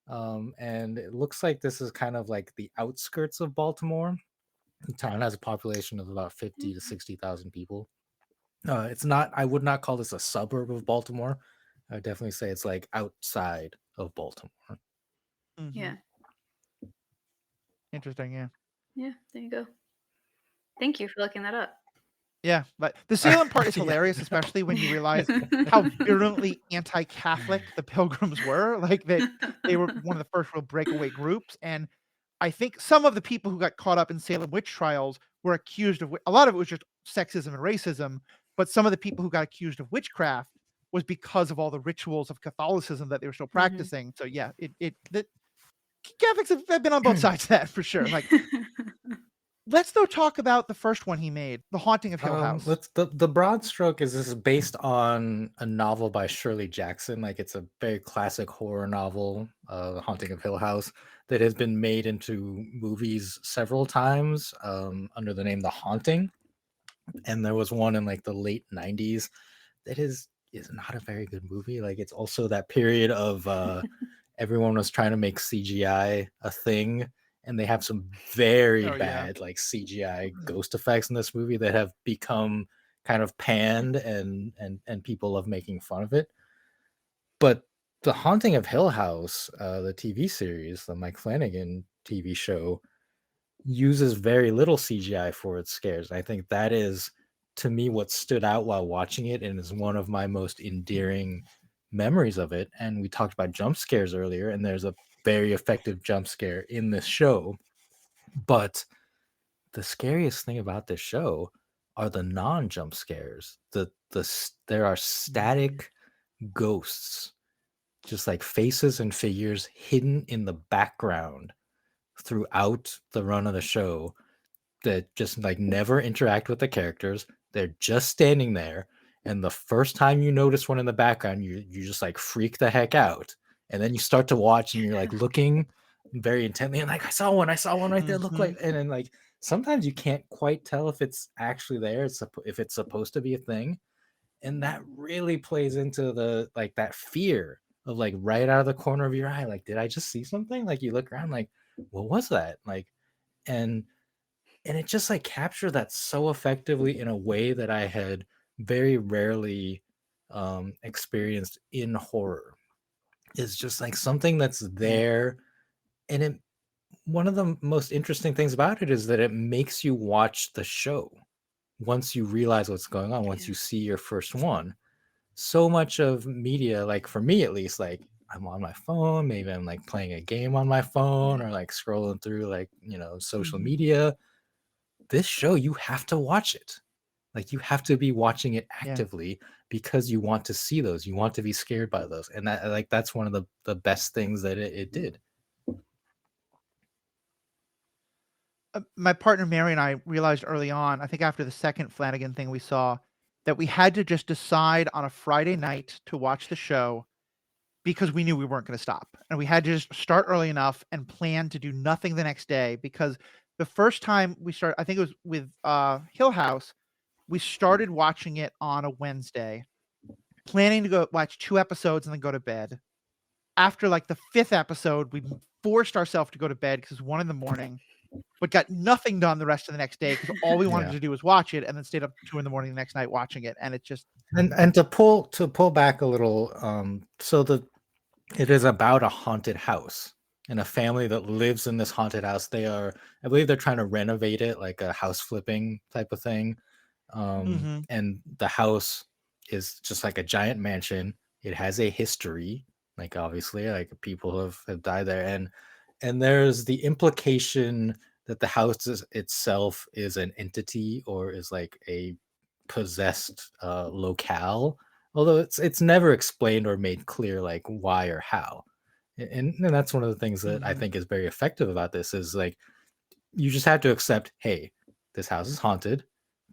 and it looks like this is kind of like the outskirts of Baltimore. The town has a population of about 50 to 60,000 people. It's not. I would not call this a suburb of Baltimore. I would definitely say it's like outside of Baltimore. Mhm. Yeah. Interesting. Yeah. Yeah, there you go. Thank you for looking that up. Yeah, but the Salem part is Yeah. hilarious, especially when you realize how virulently anti-Catholic the Pilgrims were. Like they were one of the first real breakaway groups, and I think some of the people who got caught up in Salem witch trials were accused of a lot of it was just sexism and racism, but some of the people who got accused of witchcraft was because of all the rituals of Catholicism that they were still practicing. So yeah, the Catholics have been on both sides of that for sure. Like, let's though talk about the first one he made, The Haunting of Hill House. Let's the broad stroke is this is based on a novel by Shirley Jackson. Like it's a very classic horror novel, The Haunting of Hill House, that has been made into movies several times under the name The Haunting. And there was one in like the late 90s that is is not a very good movie. Like, it's also that period of everyone was trying to make CGI a thing, and they have some very bad like CGI ghost effects in this movie that have become kind of panned, and people love making fun of it. But The Haunting of Hill House, the TV series, the Mike Flanagan TV show, uses very little CGI for its scares. I think that is, to me, what stood out while watching it, and is one of my most endearing memories of it. And we talked about jump scares earlier, and there's a very effective jump scare in this show. But the scariest thing about this show are the non-jump scares. There are static ghosts, just like faces and figures hidden in the background throughout the run of the show, that just like never interact with the characters. They're just standing there, and the first time you notice one in the background, you just like freak the heck out, and then you start to watch, and you're like looking very intently, and like, I saw one right there, look like, and then like sometimes you can't quite tell if it's actually there, if it's supposed to be a thing. And that really plays into the like that fear of like right out of the corner of your eye, like, did I just see something? Like, you look around, like, what was that? Like, and it just like captured that so effectively in a way that I had very rarely experienced in horror. It's just like something that's there, and it, one of the most interesting things about it is that it makes you watch the show once you realize what's going on, once you see your first one. So much of media, like for me at least, like I'm on my phone, maybe I'm like playing a game on my phone, or like scrolling through like, social media. This show, you have to watch it. Like, you have to be watching it actively because you want to see those, you want to be scared by those. And that, like, that's one of the best things that it did. My partner Mary and I realized early on, I think after the second Flanagan thing we saw, that we had to just decide on a Friday night to watch the show, because we knew we weren't going to stop. And we had to just start early enough and plan to do nothing the next day, because the first time we started, I think it was with Hill House, we started watching it on a Wednesday, planning to go watch 2 episodes and then go to bed. After like the 5th episode, we forced ourselves to go to bed because it was 1 a.m, but got nothing done the rest of the next day because all we wanted to do was watch it, and then stayed up 2 a.m. the next night watching it. And it just and to pull back a little, it is about a haunted house and a family that lives in this haunted house. I believe they're trying to renovate it, like a house flipping type of thing. And the house is just like a giant mansion. It has a history, like obviously, like people have died there, and there's the implication that the house itself is an entity, or is like a possessed locale, although it's never explained or made clear like why or how. And that's one of the things that I think is very effective about this, is like, you just have to accept, hey, this house is haunted,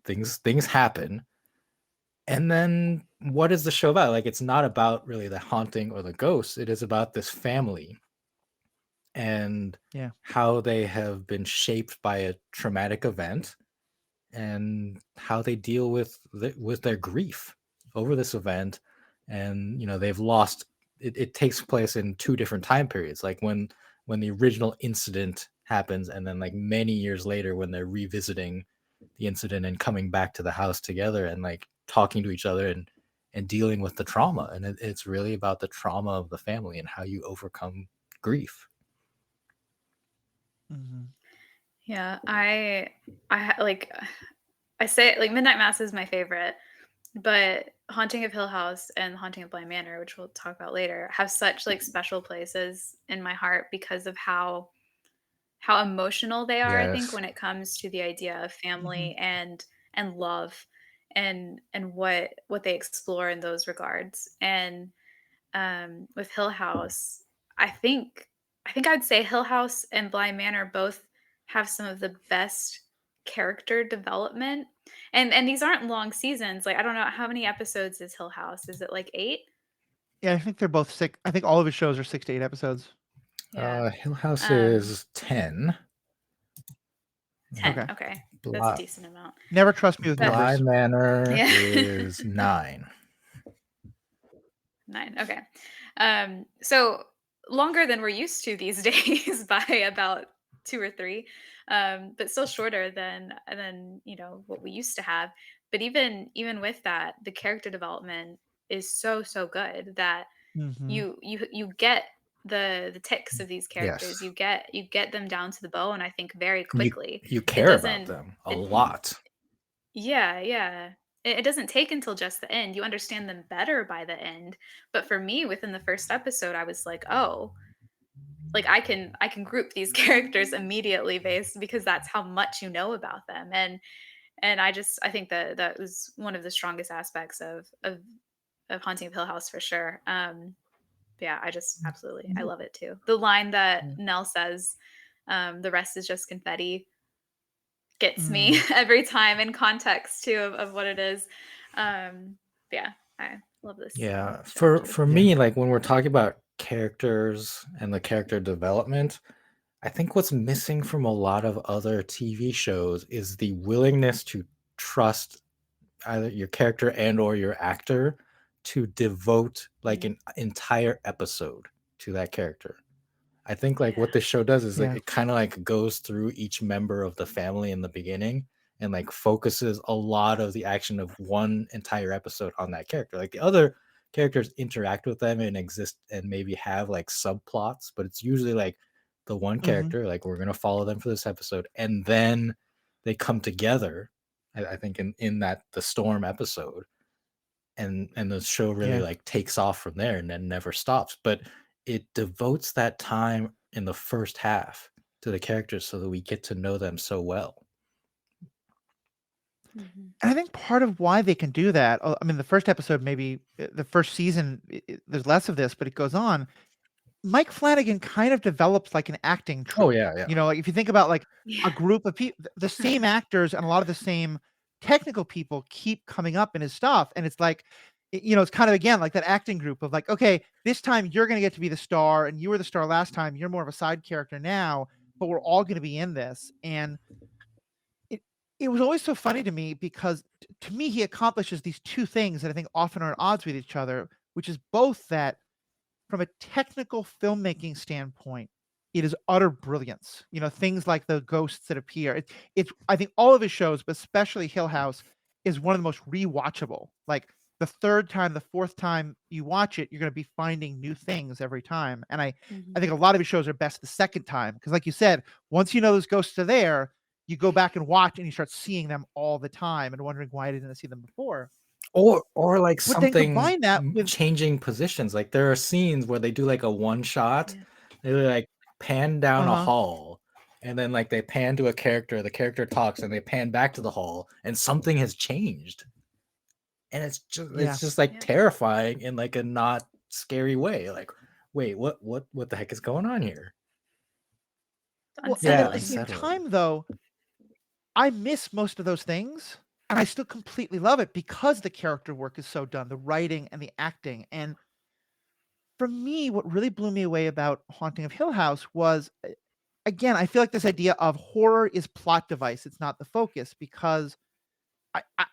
things happen. And then what is the show about? Like, it's not about really the haunting or the ghosts. It is about this family and how they have been shaped by a traumatic event, and how they deal with their grief over this event. And they've lost it takes place in 2 different time periods, like when the original incident happens, and then like many years later when they're revisiting the incident and coming back to the house together, and like talking to each other, and dealing with the trauma. And it's really about the trauma of the family and how you overcome grief. Yeah, I like, I say like Midnight Mass is my favorite, but Haunting of Hill House and Haunting of Bly Manor, which we'll talk about later, have such like special places in my heart because of how emotional they are. I think when it comes to the idea of family and love, and what they explore in those regards. And with Hill House, I think I'd say Hill House and Bly Manor both have some of the best character development. And these aren't long seasons. Like, I don't know, how many episodes is Hill House? Is it like 8? Yeah, I think they're both 6. I think all of his shows are 6 to 8 episodes. Hill House is 10. 10. Okay. That's a decent amount. Never trust me with Bly numbers. Manor is 9. 9. Okay. So longer than we're used to these days by about 2 or 3, but still shorter than what we used to have. But even with that, the character development is so good that Mm-hmm. you get the ticks of these characters. Yes. You get them down to the bone, I think, very You quickly. you It care about doesn't them a it lot. Yeah, yeah. It doesn't take until just the end. You understand them better by the end. But for me, within the first episode, I was like, oh, like I can group these characters immediately based because that's how much you know about them. And I think that that was one of the strongest aspects of Haunting of Hill House for sure. Yeah, I just absolutely I love it too. The line that Nell says, the rest is just confetti, gets me Mm. every time in context too of what it is. Yeah, I love this Yeah, show too. for Yeah. me, like when we're talking about characters and the character development, I think what's missing from a lot of other TV shows is the willingness to trust either your character and or your actor to devote like Mm, an entire episode to that character. I think like yeah. what this show does is like Yeah. it kind of like goes through each member of the family in the beginning and like focuses a lot of the action of one entire episode on that character. Like the other characters interact with them and exist and maybe have like subplots, but it's usually like the one Mm-hmm. character, like we're gonna follow them for this episode, and then they come together. I think in that the storm episode, and the show really Yeah. like takes off from there and then never stops, but it devotes that time in the first half to the characters so that we get to know them so well. Mhm. And I think part of why they can do that, I mean, the first episode, maybe the first season, there's less of this, but it goes on. Mike Flanagan kind of develops like an acting Oh troupe. yeah, yeah. Like if you think about like a Yeah. group of people, the same actors and a lot of the same technical people keep coming up in his stuff. And it's like, it's kind of again like that acting group of like, okay, this time you're going to get to be the star and you were the star last time. You're more of a side character now, but we're all going to be in this. And it, it was always so funny to me because to me, he accomplishes these two things that I think often are at odds with each other, which is both that from a technical filmmaking standpoint, it is utter brilliance. Things like the ghosts that appear. It's I think all of his shows, but especially Hill House, is one of the most rewatchable. Like the third time, the fourth time you watch it, you're going to be finding new things every time. And I Mhm. think a lot of his shows are best the second time because, like you said, once you know those ghosts are there, you go back and watch and you start seeing them all the time and wondering why I didn't see them before. Or like But then something combine that with changing positions. Like there are scenes where they do like a one shot, Yeah. they like pan down a uh-huh. hall, and then like they pan to a character, the character talks, and they pan back to the hall, and something has changed. And Yeah. it's just like Yep. terrifying in like a not scary way. Like, wait, what the heck is going on here? Well, and at Yeah, the Unsettling. same unsettling. time, though, I miss most of those things, and I still completely love it because the character work is so done, the writing and the acting. And for me, what really blew me away about Haunting of Hill House was, again, I feel like this idea of horror is plot device. It's not the focus because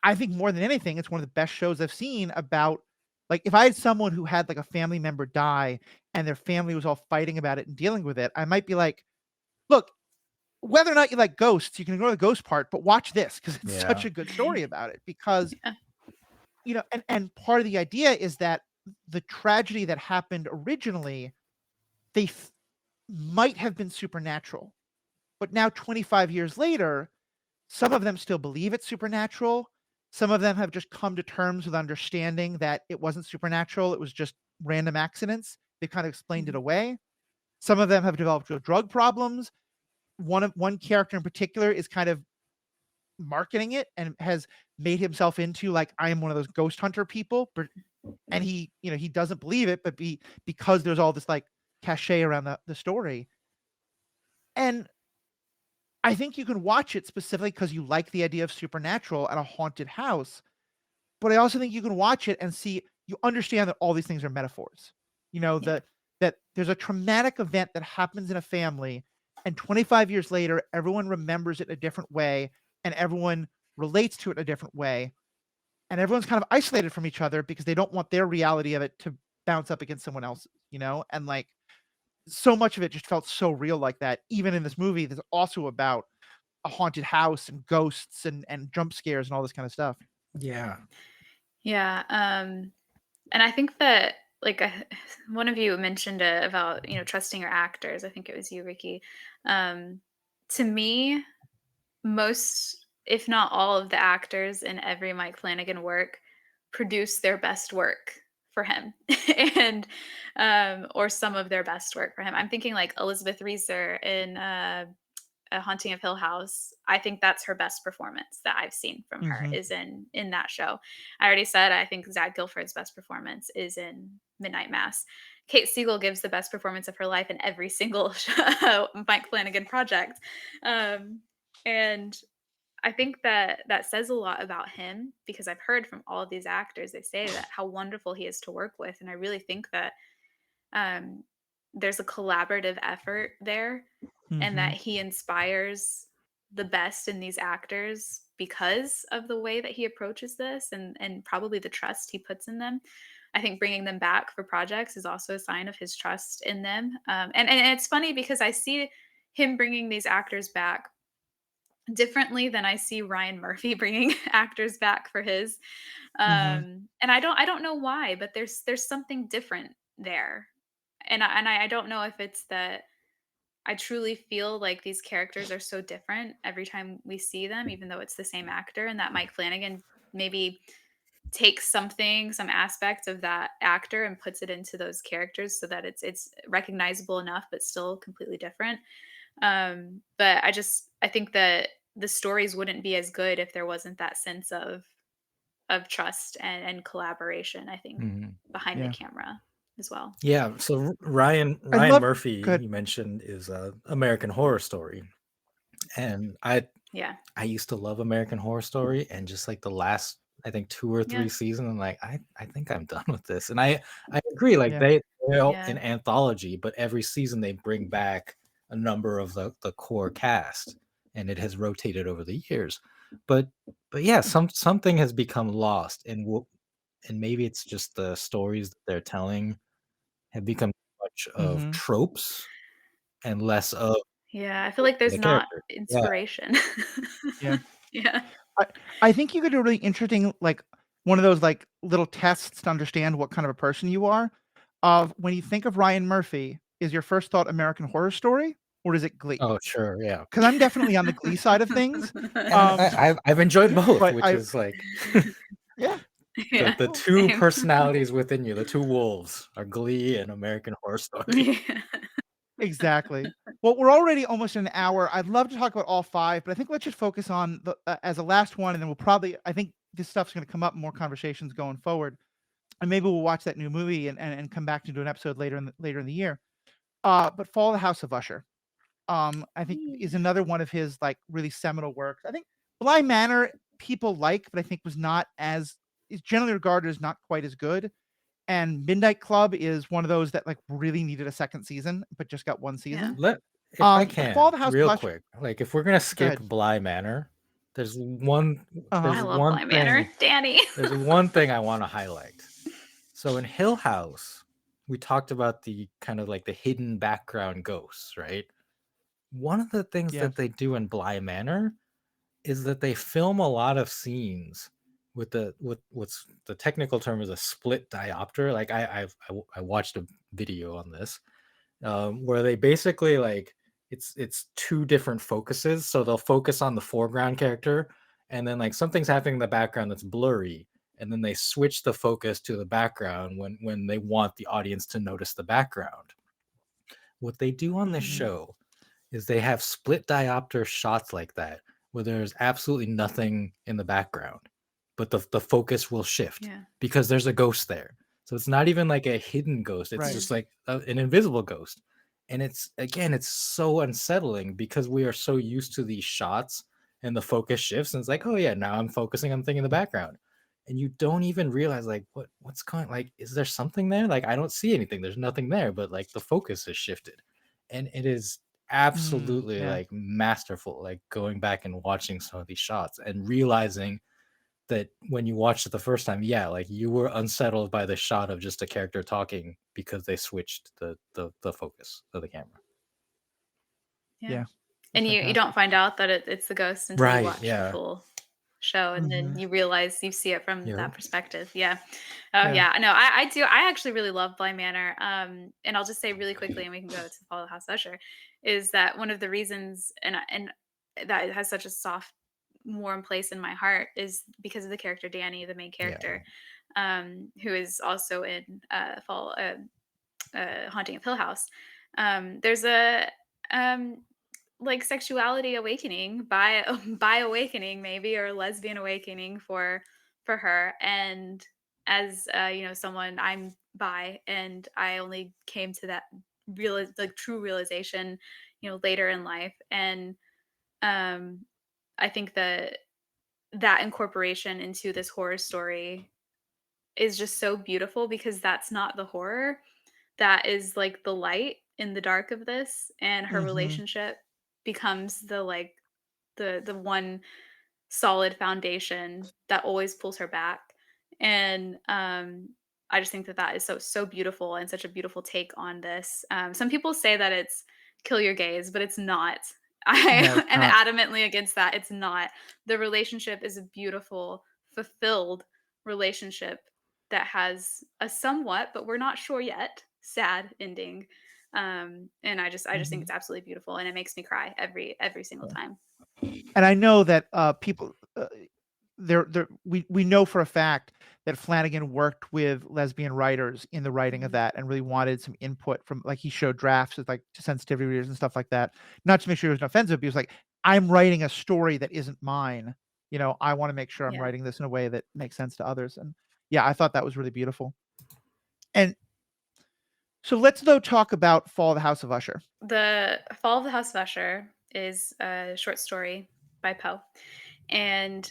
I think more than anything, it's one of the best shows I've seen about like if I had someone who had like a family member die and their family was all fighting about it and dealing with it, I might be like, look, whether or not you like ghosts, you can ignore the ghost part, but watch this because it's such Yeah. a good story about it. Because Yeah. and part of the idea is that the tragedy that happened originally, they might have been supernatural, but now 25 years later, some of them still believe it's supernatural. Some of them have just come to terms with understanding that it wasn't supernatural; it was just random accidents. They kind of explained it Mhm. away. Some of them have developed real drug problems. One character in particular is kind of marketing it and has made himself into like I am one of those ghost hunter people, and he doesn't believe it, but because there's all this like cachet around the story, and I think you can watch it specifically because you like the idea of supernatural at a haunted house, but I also think you can watch it and see you understand that all these things are metaphors. Yeah. That there's a traumatic event that happens in a family, and 25 years later, everyone remembers it a different way, and everyone relates to it a different way, and everyone's kind of isolated from each other because they don't want their reality of it to bounce up against someone else, and like so much of it just felt so real like that. Even in this movie, that's also about a haunted house and ghosts and jump scares and all this kind of stuff. Yeah. Yeah. And I think that like one of you mentioned about trusting your actors. I think it was you, Riki. To me, most, if not all, of the actors in every Mike Flanagan work produce their best work for him, and or some of their best work for him. I'm thinking like Elizabeth Reeser in A Haunting of Hill House. I think that's her best performance that I've seen from her, Mm-hmm. is in that show. I already said I think Zach Gilford's best performance is in Midnight Mass. Kate Siegel gives the best performance of her life in every single Mike Flanagan project. And I think that that says a lot about him, because I've heard from all of these actors, they say that how wonderful he is to work with. And I really think that um, there's a collaborative effort there, and Mm-hmm. that he inspires the best in these actors because of the way that he approaches this, and probably the trust he puts in them. I think bringing them back for projects is also a sign of his trust in them. And it's funny because I see him bringing these actors back differently than I see Ryan Murphy bringing actors back for his. Mm-hmm. And I don't know why, but there's something different there. And I don't know if it's that I truly feel like these characters are so different every time we see them, even though it's the same actor, and that Mike Flanagan maybe takes some aspect of that actor and puts it into those characters so that it's recognizable enough but still completely different. But I think that the stories wouldn't be as good if there wasn't that sense of trust and collaboration, I think, Mhm. behind the Yeah. camera as well. Yeah. So Ryan I Ryan love. Murphy, Good. you mentioned, is American Horror Story, and Yeah. I used to love American Horror Story, and just like the last, I think 2 or Yeah. 3 seasons, I'm like, I think I'm done with this. And I agree, like Yeah. they're all Yeah. an anthology, but every season they bring back a number of the core cast, and it has rotated over the years. But yeah, something has become lost, and maybe it's just the stories that they're telling have become much of Mm-hmm. tropes and less of Yeah, I feel like there's the not character. Yeah. inspiration. Yeah. Yeah. I I think you could do a really interesting, like, one of those, like, little tests to understand what kind of a person you are. Of when you think of Ryan Murphy, is your first thought American Horror Story, or is it Glee? Oh, sure, yeah. Because I'm definitely on the Glee side of things. And Um, I've enjoyed both, but which I is like yeah, Yeah, the well, 2 same. personalities within you, the 2 wolves are Glee and American Horror Story. Yeah. exactly. Well, we're already almost an hour. I'd love to talk about all 5, but I think let's just focus on the as a last one, and then we'll probably, I think this stuff's gonna come up in more conversations going forward, and maybe we'll watch that new movie and come back to do an episode later in the year. But Fall of the House of Usher, I think is another one of his, like, really seminal works. I think Bly Manor people like, but I think is generally regarded as not quite as good. And Midnight Club is one of those that, like, really needed a second season, but just got 1 Yeah. season. If I But Fall of can, the House of real Usher. quick, like, if we're gonna Go skip ahead. Bly Manor, there's one Uh-huh. I there's love one Bly Manor. thing Danny. there's one thing I wanna highlight. So in Hill House, we talked about the kind of like the hidden background ghosts, right? One of the things Yeah. that they do in Bly Manor is that they film a lot of scenes with what's the technical term is a split diopter. Like I watched a video on this, where they basically like it's 2 different focuses. So they'll focus on the foreground character, and then like something's happening in the background that's blurry, and then they switch the focus to the background when they want the audience to notice the background. What they do on this Mhm. show is they have split diopter shots like that, where there's absolutely nothing in the background, but the focus will shift Yeah. because there's a ghost there. So it's not even like a hidden ghost, it's Right. just like an invisible ghost. And it's, again, it's so unsettling because we are so used to these shots and the focus shifts, and it's like, oh yeah, now I'm focusing on the thing in the background, and you don't even realize like what's going, like, is there something there? Like, I don't see anything, there's nothing there, but like the focus has shifted. And it is absolutely Yeah. like masterful, like going back and watching some of these shots and realizing that when you watched it the first time, yeah, like you were unsettled by the shot of just a character talking because they switched the focus of the camera. Yeah. And you don't find out that it's the ghost until you watch the full show, and then you realize you see it from that perspective. Yeah. Oh yeah. No, I do. I actually really love Bly Manor. And I'll just say really quickly, and we can go to Follow the House Usher, is that one of the reasons, and that it has such a soft, warm place in my heart, is because of the character Danny, the main character, who is also in Haunting of Hill House. There's a like sexuality awakening by awakening maybe, or lesbian awakening for her. And as someone, I'm bi, and I only came to that true realization later in life. And I think that incorporation into this horror story is just so beautiful, because that's not the horror. That is like the light in the dark of this, and her relationship becomes the one solid foundation that always pulls her back. And I just think that is so beautiful, and such a beautiful take on this. Some people say that it's kill your gays, but it's not. I am adamantly against that. It's not. The relationship is a beautiful, fulfilled relationship that has a somewhat, but we're not sure yet, sad ending. And I just think it's absolutely beautiful, and it makes me cry every single time. And I know that people, we know for a fact that Flanagan worked with lesbian writers in the writing of that, and really wanted some input from, like, he showed drafts with, like, to sensitivity readers and stuff like that. Not to make sure it was offensive, but he was like, I'm writing a story that isn't mine. I want to make sure I'm writing this in a way that makes sense to others. And yeah, I thought that was really beautiful. And so let's though talk about Fall of the House of Usher. The Fall of the House of Usher is a short story by Poe, and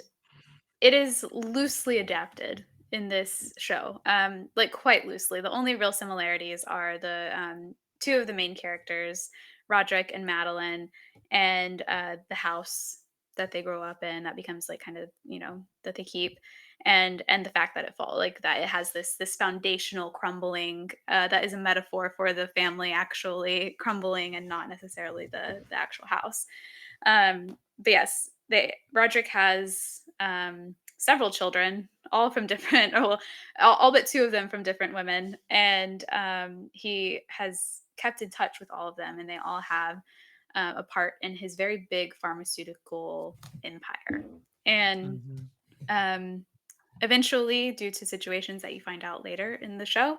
it is loosely adapted in this show, like quite loosely. The only real similarities are the two of the main characters, Roderick and Madeline, and the house that they grow up in that becomes like kind of that they keep, and the fact that it has this foundational crumbling that is a metaphor for the family actually crumbling, and not necessarily the actual house. But yes, Roderick has several children, all from different, or all but two of them from different women, and he has kept in touch with all of them, and they all have a part in his very big pharmaceutical empire. And eventually, due to situations that you find out later in the show,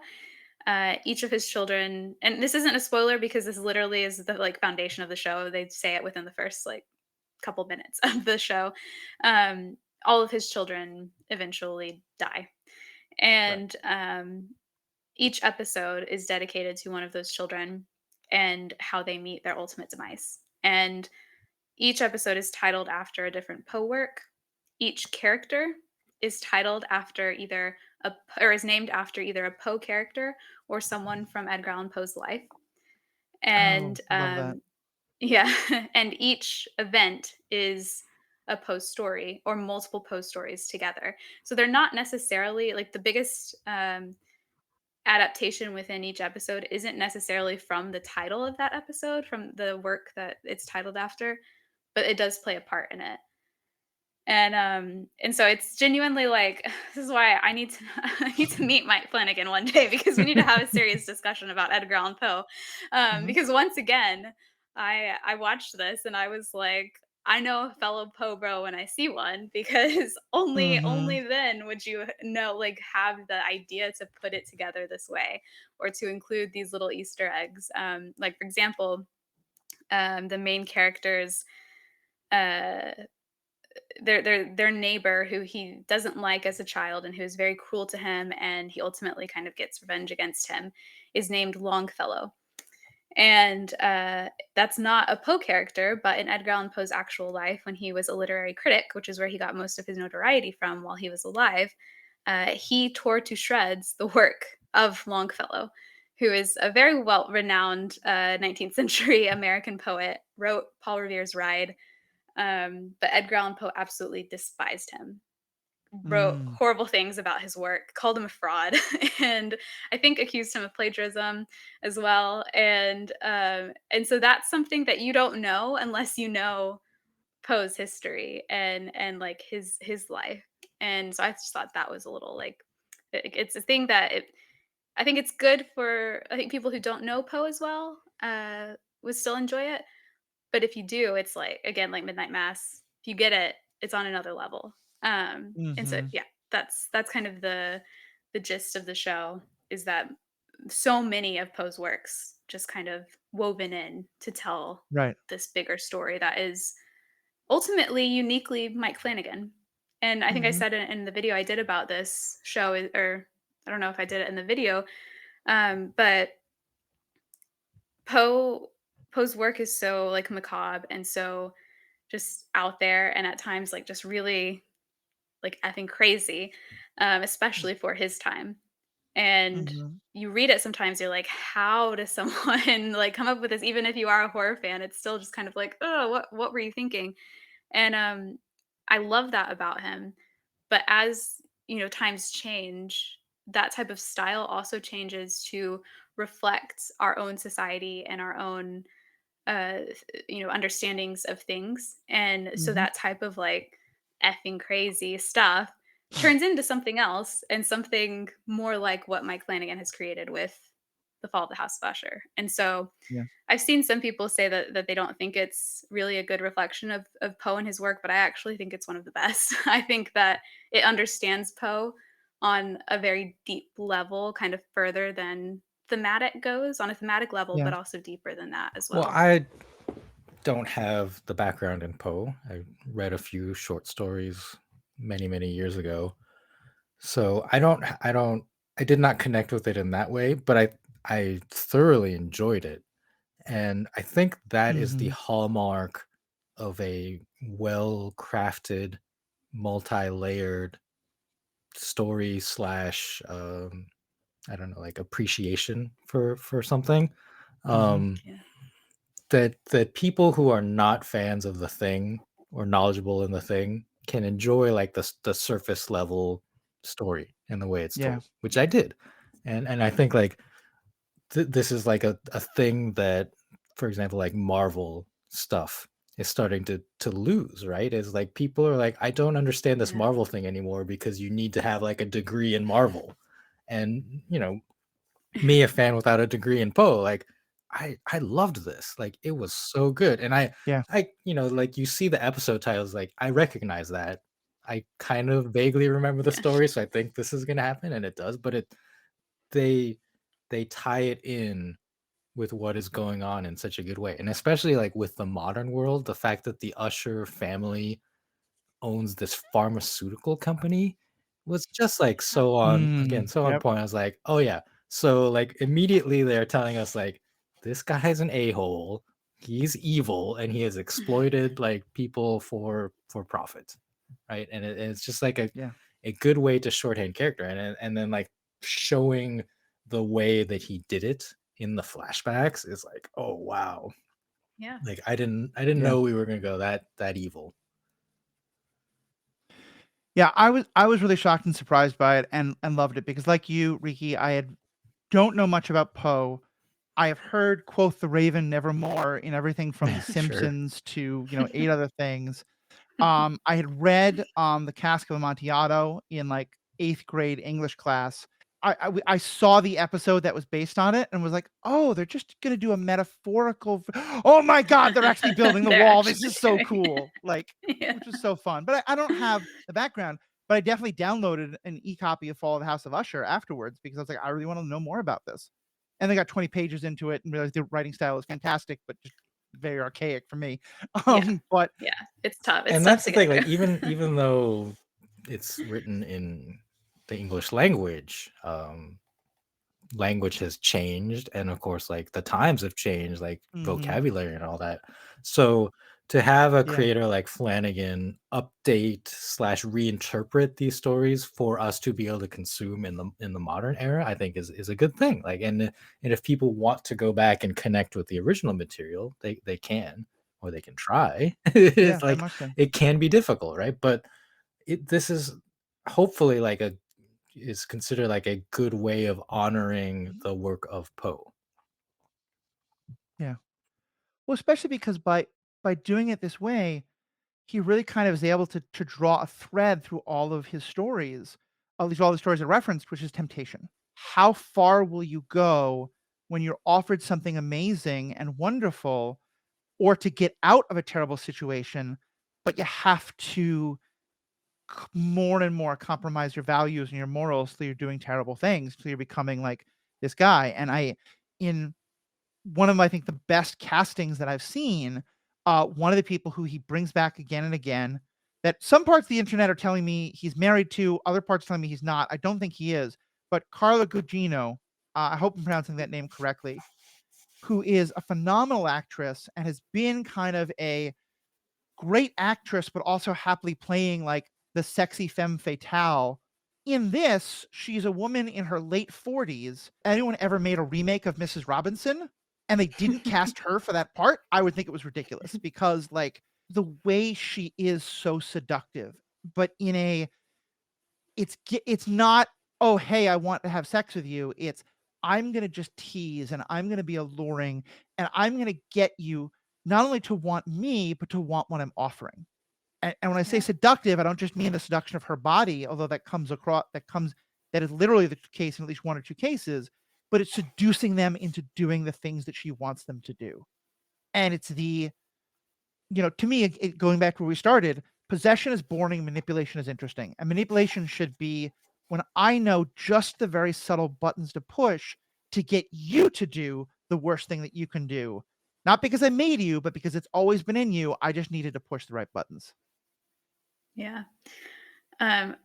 each of his children, and this isn't a spoiler because this literally is the foundation of the show. They say it within the first couple minutes of the show. All of his children eventually die, and each episode is dedicated to one of those children and how they meet their ultimate demise. And each episode is titled after a different Poe work. Each character is titled after is named after either a Poe character or someone from Edgar Allan Poe's life. And love that. yeah, and each event is a Poe story or multiple Poe stories together. So they're not necessarily like the biggest adaptation within each episode isn't necessarily from the title of that episode, from the work that it's titled after, but it does play a part in it. And so it's genuinely like, this is why I need to meet Mike Flanagan one day, because we need to have a serious discussion about Edgar Allan Poe. Because once again, I watched this and I was like, I know a fellow Poe bro when I see one, because only then would you have the idea to put it together this way, or to include these little Easter eggs. Like, for example, the main characters, their neighbor, who he doesn't like as a child and who is very cruel to him, and he ultimately kind of gets revenge against him, is named Longfellow. And that's not a Poe character, but in Edgar Allan Poe's actual life, when he was a literary critic, which is where he got most of his notoriety from while he was alive, he tore to shreds the work of Longfellow, who is a very well-renowned 19th century American poet, wrote Paul Revere's Ride. But Edgar Allan Poe absolutely despised him. wrote horrible things about his work, called him a fraud, and I think accused him of plagiarism as well. And so that's something that you don't know unless you know Poe's history and like his life. And so I just thought that was a little like it's a thing that I think it's good for I think people who don't know Poe as well would still enjoy it. But if you do, it's like again like Midnight Mass. If you get it, it's on another level. And so yeah, that's kind of the gist of the show is that so many of Poe's works just kind of woven in to tell Right. this bigger story that is ultimately uniquely Mike Flanagan. And I think I said it in the video I did about this show, or I don't know if I did it in the video, but Poe's work is so like macabre and so just out there, and at times like just really like effing crazy, especially for his time. And you read it sometimes, you're like, how does someone like come up with this? Even if you are a horror fan, it's still just kind of like, oh, what were you thinking? And I love that about him. But as times change, that type of style also changes to reflect our own society and our own understandings of things. And so that type of like effing crazy stuff turns into something else and something more like what Mike Flanagan has created with The Fall of the House of Usher. And so Yeah. I've seen some people say that they don't think it's really a good reflection of Poe and his work, but I actually think it's one of the best. I think that it understands Poe on a very deep level, kind of further than thematic goes on a thematic level, Yeah. but also deeper than that as Well, well. I don't have the background in Poe. I read a few short stories many, many years ago. So I did not connect with it in that way, but I thoroughly enjoyed it. And I think that is the hallmark of a well-crafted, multi-layered story slash I don't know, like appreciation for something. Um Yeah. that people who are not fans of the thing or knowledgeable in the thing can enjoy like the surface level story and the way it's Yeah. told, which I did. And I think like this is like a thing that, for example, like Marvel stuff is starting to lose, right? Is like people are like, I don't understand this Yeah. Marvel thing anymore because you need to have like a degree in Marvel. And me, a fan without a degree in Poe, like I loved this. Like it was so good. And Yeah. like you see the episode titles, like I recognize that. I kind of vaguely remember the Yeah. story, so I think this is gonna happen, and it does, but they they tie it in with what is going on in such a good way. And especially like with the modern world, the fact that the Usher family owns this pharmaceutical company was just like so on again, so on Yep. point. I was like, oh yeah. So like immediately they're telling us like this guy's an a-hole, he's evil, and he has exploited like people for profit. Right. And it's just like Yeah. a good way to shorthand character. And then like showing the way that he did it in the flashbacks is like, oh wow. Yeah. Like I didn't Yeah. know we were gonna go that evil. Yeah, I was really shocked and surprised by it and loved it because like you, Riki, don't know much about Poe. I have heard quote the Raven nevermore in everything from The Sure. Simpsons to, eight other things. I had read The Cask of Amontillado in like 8th grade English class. I saw the episode that was based on it and was like, oh, they're just gonna do a metaphorical. Oh my god, they're actually building the They're wall. This actually is so doing it. cool. Like, Yeah. which was so fun. But I don't have the background. But I definitely downloaded an e-copy of Fall of the House of Usher afterwards because I was like, I really want to know more about this. And they got 20 pages into it and realized the writing style is fantastic, but just very archaic for me. Yeah. But Yeah. It's tough. It's And tough that's to the get thing, like through. even though it's written in the English language, language has changed, and of course like the times have changed, like vocabulary and all that. So to have a yeah, creator like Flanagan update slash reinterpret these stories for us to be able to consume in the modern era, I think is a good thing. Like and if people want to go back and connect with the original material, they can, or they can try. yeah, It's very like much so. it can be difficult, right? But this is hopefully is considered like a good way of honoring the work of Poe. Yeah. Well, especially because by doing it this way, he really kind of is able to draw a thread through all of his stories, at least all the stories are referenced, which is temptation. How far will you go when you're offered something amazing and wonderful, or to get out of a terrible situation, but you have to more and more compromise your values and your morals, so you're doing terrible things, so you're becoming like this guy. And in one of my, I think, the best castings that I've seen, one of the people who he brings back again and again, that some parts of the internet are telling me he's married to, other parts telling me he's not. I don't think he is, but Carla Gugino, I hope I'm pronouncing that name correctly, who is a phenomenal actress and has been kind of a great actress, but also happily playing like the sexy femme fatale. In this, she's a woman in her late 40s. Anyone ever made a remake of Mrs. Robinson and they didn't cast her for that part, I would think it was ridiculous, because like the way she is so seductive, but in a it's not, oh hey, I want to have sex with you. It's, I'm gonna just tease and I'm gonna be alluring and I'm gonna get you not only to want me, but to want what I'm offering. And when I say Yeah. seductive, I don't just mean the seduction of her body, although that is literally the case in at least one or two cases, but it's seducing them into doing the things that she wants them to do. And it's the, to me, going back to where we started, possession is boring, manipulation is interesting. And manipulation should be when I know just the very subtle buttons to push to get you to do the worst thing that you can do. Not because I made you, but because it's always been in you. I just needed to push the right buttons. Yeah.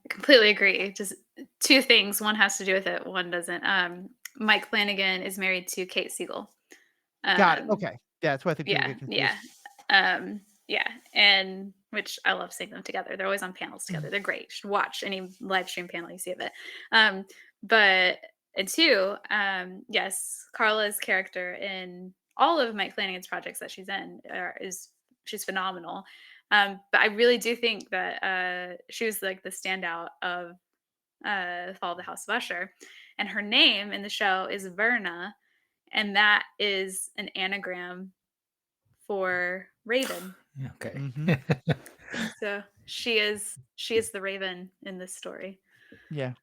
Completely agree. Just two things. One has to do with it, one doesn't. Mike Flanagan is married to Kate Siegel. Got it. Okay. Yeah, that's why I think people Yeah, get confused. yeah, and which I love seeing them together. They're always on panels together. They're great. You should watch any live stream panel you see of it. But and two, yes, Carla's character in all of Mike Flanagan's projects that she's in she's phenomenal. But I really do think that she was like the standout of Fall of the House of Usher, and her name in the show is Verna, and that is an anagram for Raven. Okay. Mhm. So she is the Raven in this story. Yeah.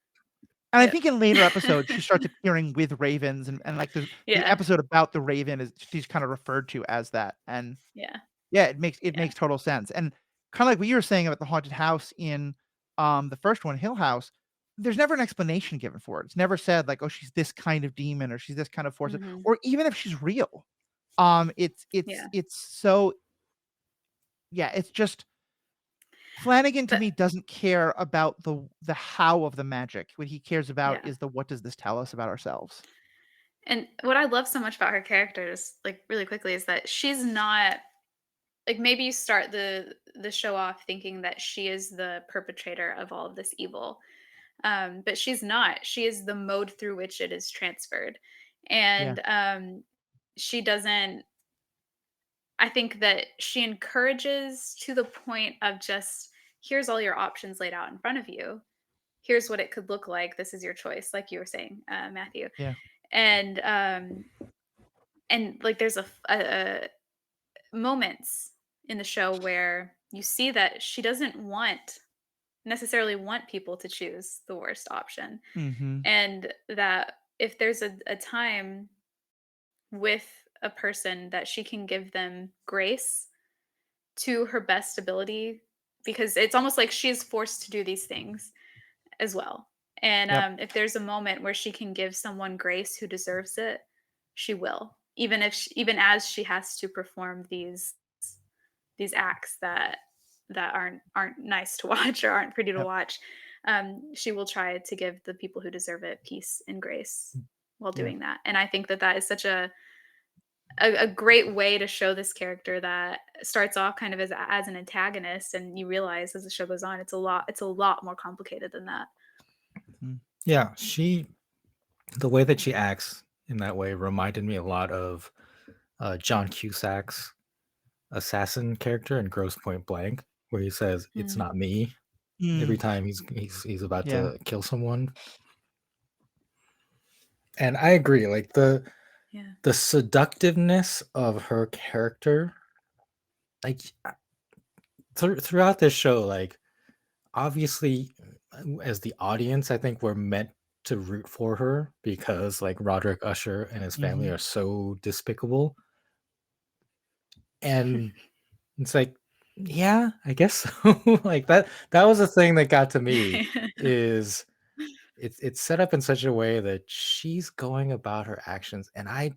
And I Yep. think in later episodes, she starts appearing with ravens, and like the Yeah. episode about the raven is she's kind of referred to as that. And Yeah. yeah, it Yeah. makes total sense. And kind of like what you were saying about the haunted house in the first one, Hill House, there's never an explanation given for it. It's never said like, oh, she's this kind of demon or she's this kind of force, Mhm. or even if she's real. Yeah. It's so, yeah, it's just Flanagan to But me doesn't care about the how of the magic. What he cares about yeah. is the what does this tell us about ourselves. And what I love so much about her characters, like really quickly, is that she's not like, maybe you start the show off thinking that she is the perpetrator of all of this evil. But she's not. She is the mode through which it is transferred. Yeah. And she doesn't I think that she encourages to the point of just, here's all your options laid out in front of you. Here's what it could look like. This is your choice, like you were saying, Matthew. Yeah. And like there's moments in the show where you see that she doesn't necessarily want people to choose the worst option, Mhm. and that if there's a time with a person that she can give them grace to her best ability, because it's almost like she's forced to do these things as well. And Yep. if there's a moment where she can give someone grace who deserves it, she will, even if even as she has to perform these acts that aren't nice to watch or aren't pretty to Yep. watch. She will try to give the people who deserve it peace and grace while Yeah. doing that. And I think that that is such a great way to show this character that starts off kind of as an antagonist, and you realize as the show goes on, it's a lot more complicated than that. Mhm. Yeah, the way that she acts in that way reminded me a lot of John Cusack's assassin character in Gross Point Blank, where he says, "It's Mm. not me." every time he's about Yeah. to kill someone. And I agree, like the seductiveness of her character, like throughout this show, like obviously as the audience, I think we're meant to root for her because like Roderick Usher and his family are so despicable. And it's like, yeah, I guess so. Like that was the thing that got to me is it's set up in such a way that she's going about her actions, and I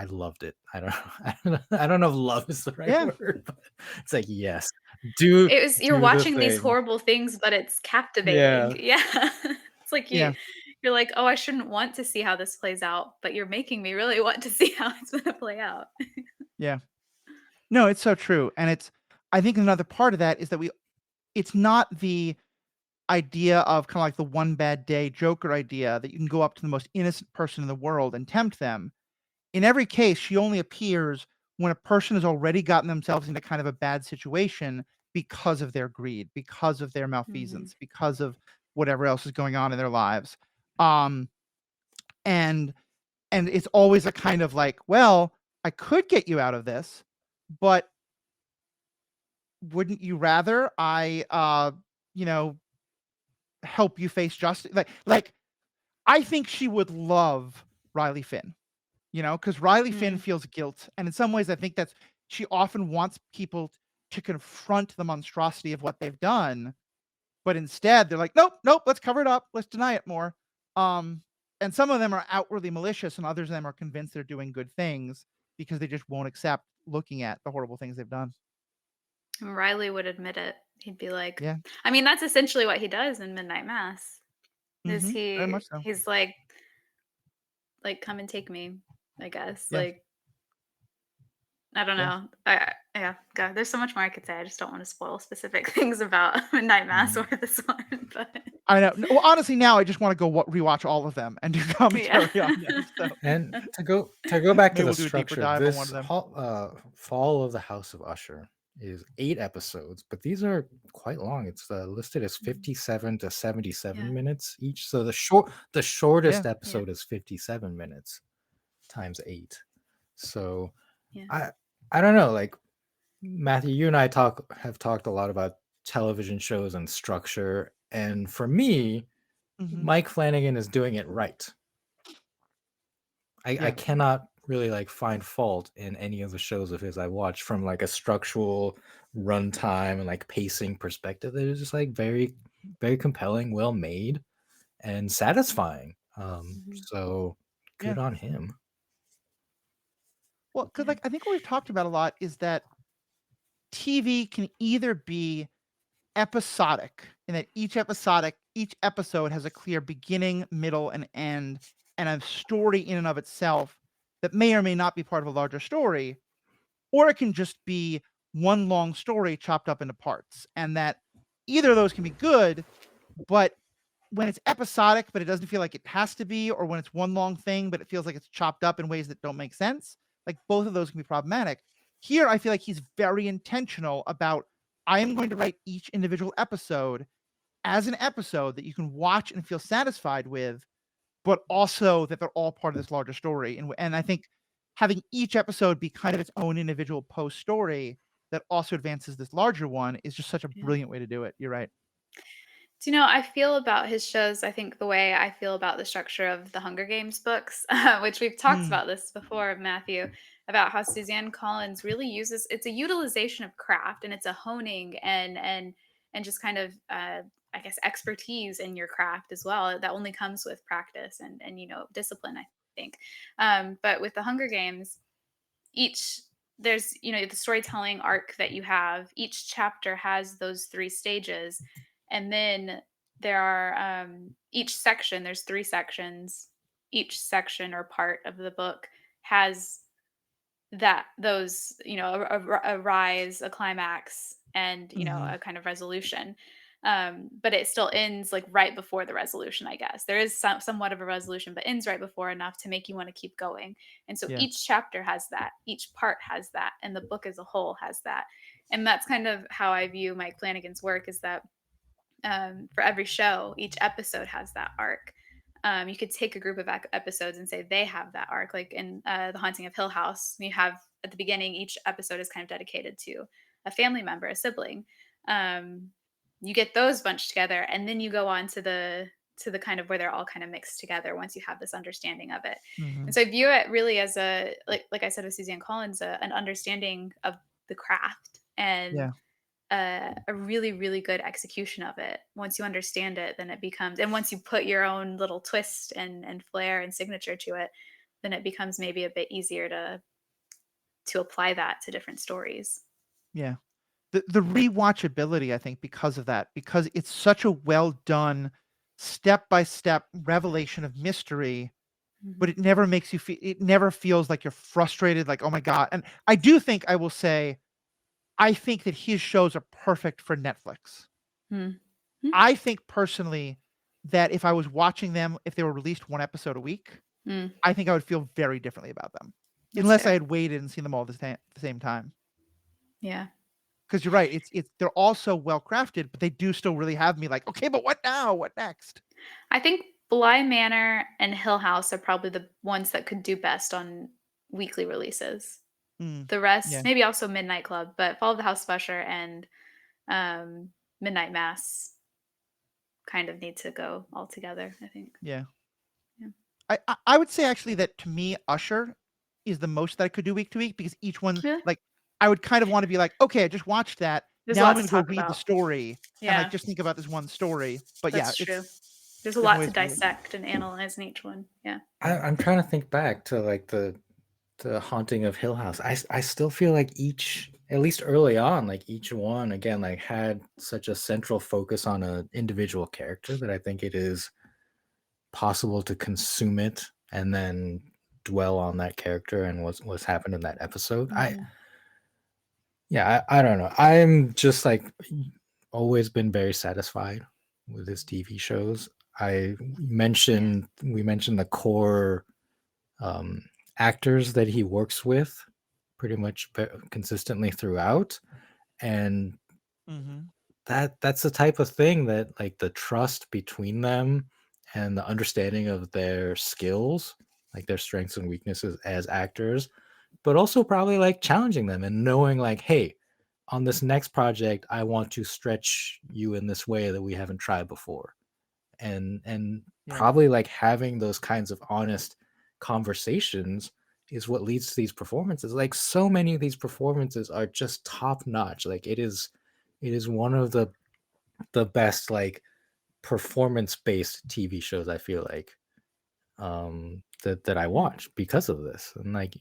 loved it. I don't know if love is the right Yeah. word, but it's like, yes, You're do the watching these thing. horrible things, but it's Yeah. captivating. Yeah. It's like Yeah. you're like, "Oh, I shouldn't want to see how this plays out," but you're making me really want to see how it's gonna play out. Yeah. No, it's so true. And I think another part of that is that it's not the idea of kind of like the one bad day Joker idea that you can go up to the most innocent person in the world and tempt them. In every case, she only appears when a person has already gotten themselves into kind of a bad situation because of their greed, because of their malfeasance, because of whatever else is going on in their lives. And it's always a kind of like, well, I could get you out of this, but wouldn't you rather I help you face justice? Like I think she would love Riley Finn, because Riley Finn feels guilt. And in some ways, I think she often wants people to confront the monstrosity of what they've done. But instead, they're like, nope, let's cover it up. Let's deny it more. And some of them are outwardly malicious, and others of them are convinced they're doing good things because they just won't accept looking at the horrible things they've done. And Riley would admit it. He'd be like, Yeah. I mean, that's essentially what he does in Midnight Mass. Is Very much so. he's like, come and take me, I guess. Yeah. Like, I don't Yeah. know. Yeah, God, there's so much more I could say. I just don't want to spoil specific things about Midnight Mass or this one. But I know. Well, honestly, now I just want to go rewatch all of them and do commentary on them. So And to go back to maybe the we'll do a deeper structure, dive on one this of them. Fall of the House of Usher is 8 episodes, but these are quite long. It's listed as 57 to 77 minutes each. So the shortest Yeah. episode is 57 minutes times 8. So yeah. I don't know, like Matthew, you and I have talked a lot about television shows and structure, and for me, Mike Flanagan is doing it right. I Yeah. cannot really like find fault in any of the shows of his I watched from like a structural runtime and like pacing perspective. They're just like very, very compelling, well made, and satisfying. So good Yeah. on him. Well, because I think what we've talked about a lot is that TV can either be episodic in that each episode has a clear beginning, middle, and end, and a story in and of itself that may or may not be part of a larger story, or it can just be one long story chopped up into parts, and that either of those can be good, but when it's episodic but it doesn't feel like it has to be, or when it's one long thing but it feels like it's chopped up in ways that don't make sense, like both of those can be problematic. Here I feel like he's very intentional about, I am going to write each individual episode as an episode that you can watch and feel satisfied with, but also that they're all part of this larger story. And I think having each episode be kind of its own individual post story that also advances this larger one is just such a brilliant way to do it. You're right. Do you know, I feel about his shows, I think the way I feel about the structure of the Hunger Games books, which we've talked about this before, Matthew, about how Suzanne Collins really it's a utilization of craft, and it's a honing and just kind of I guess expertise in your craft as well that only comes with practice and discipline, I think. But with the Hunger Games, there's the storytelling arc that you have. Each chapter has those 3 stages, and then there are there's 3 sections. Each section or part of the book has those a rise, a climax, and a kind of resolution. But it still ends like right before the resolution, I guess. There is somewhat of a resolution, but ends right before enough to make you want to keep going. And so each chapter has that, each part has that, and the book as a whole has that. And that's kind of how I view Mike Flanagan's work, is that for every show, each episode has that arc. You could take a group of episodes and say they have that arc. Like in The Haunting of Hill House, you have at the beginning, each episode is kind of dedicated to a family member, a sibling. You get those bunched together, and then you go on to the kind of where they're all kind of mixed together once you have this understanding of it. Mhm. And so I view it really as a, like I said with Suzanne Collins, an understanding of the craft, and a really, really good execution of it. Once you understand it, then it becomes, and once you put your own little twist and flair and signature to it, then it becomes maybe a bit easier to apply that to different stories. Yeah. The rewatchability, I think, because of that, because it's such a well done step-by-step revelation of mystery, but it never makes you feel, it never feels like you're frustrated, like, oh my God. And I do think, I will say, I think that his shows are perfect for Netflix. Mm-hmm. I think personally that if I was watching them, if they were released one episode a week, I think I would feel very differently about them. That's Unless fair. I had waited and seen them all at the same time. Yeah. Because you're right, it's they're all so well crafted, but they do still really have me like, okay, but what now? What next? I think Bly Manor and Hill House are probably the ones that could do best on weekly releases. The rest, Yeah. maybe also Midnight Club, but Fall of the House of Usher and Midnight Mass kind of need to go all together, I think. Yeah. Yeah. I would say actually that to me, Usher is the most that I could do week to week, because each one, Really? like, I would kind of want to be like, okay, I just watched that. There's Now a I'm lot gonna to go talk read the about. story and Yeah, like just think about this one story. But that's yeah, true. it's There's a lot to ways really- dissect and analyze in each one. Yeah. I'm trying to think back to like the Haunting of Hill House. I still feel like each, at least early on, like each one again like had such a central focus on an individual character that I think it is possible to consume it and then dwell on that character and what's happened in that episode. Mhm. I don't know. I'm just like always been very satisfied with his TV shows. We mentioned the core actors that he works with pretty much consistently throughout, and that's the type of thing that like the trust between them and the understanding of their skills, like their strengths and weaknesses as actors, but also probably like challenging them and knowing like, hey, on this next project I want to stretch you in this way that we haven't tried before, and probably like having those kinds of honest conversations is what leads to these performances. Like so many of these performances are just top notch. Like it is one of the best like performance based TV shows I feel like that I watch because of this. And like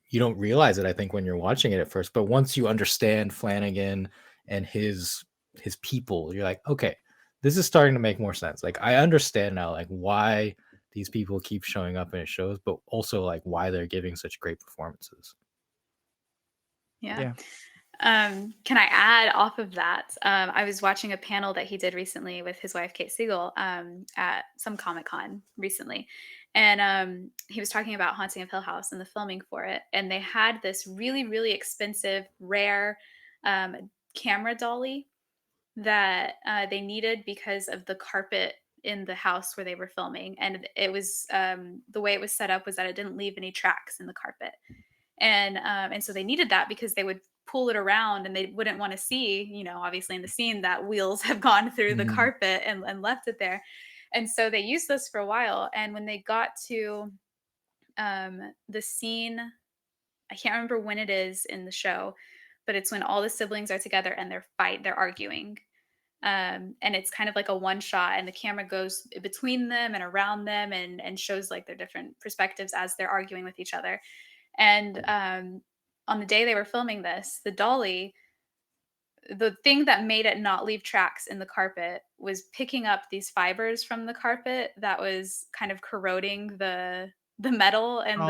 you don't realize it, I think, when you're watching it at first, but once you understand Flanagan and his people, you're like, okay, this is starting to make more sense. Like I understand now like why these people keep showing up in his shows, but also like why they're giving such great performances. Yeah. Can I add off of that? I was watching a panel that he did recently with his wife, Kate Siegel, at some Comic-Con recently. And he was talking about Haunting of Hill House and the filming for it. And they had this really, really expensive, rare camera dolly that they needed because of the carpet in the house where they were filming. And it was the way it was set up was that it didn't leave any tracks in the carpet. And so they needed that because they would pull it around and they wouldn't want to see, you know, obviously in the scene that wheels have gone through the carpet and left it there. And so they used this for a while. And when they got to the scene, I can't remember when it is in the show, but it's when all the siblings are together and they're arguing. And it's kind of like a one shot and the camera goes between them and around them and shows like their different perspectives as they're arguing with each other. And on the day they were filming this, the dolly, the thing that made it not leave tracks in the carpet was picking up these fibers from the carpet that was kind of corroding the metal and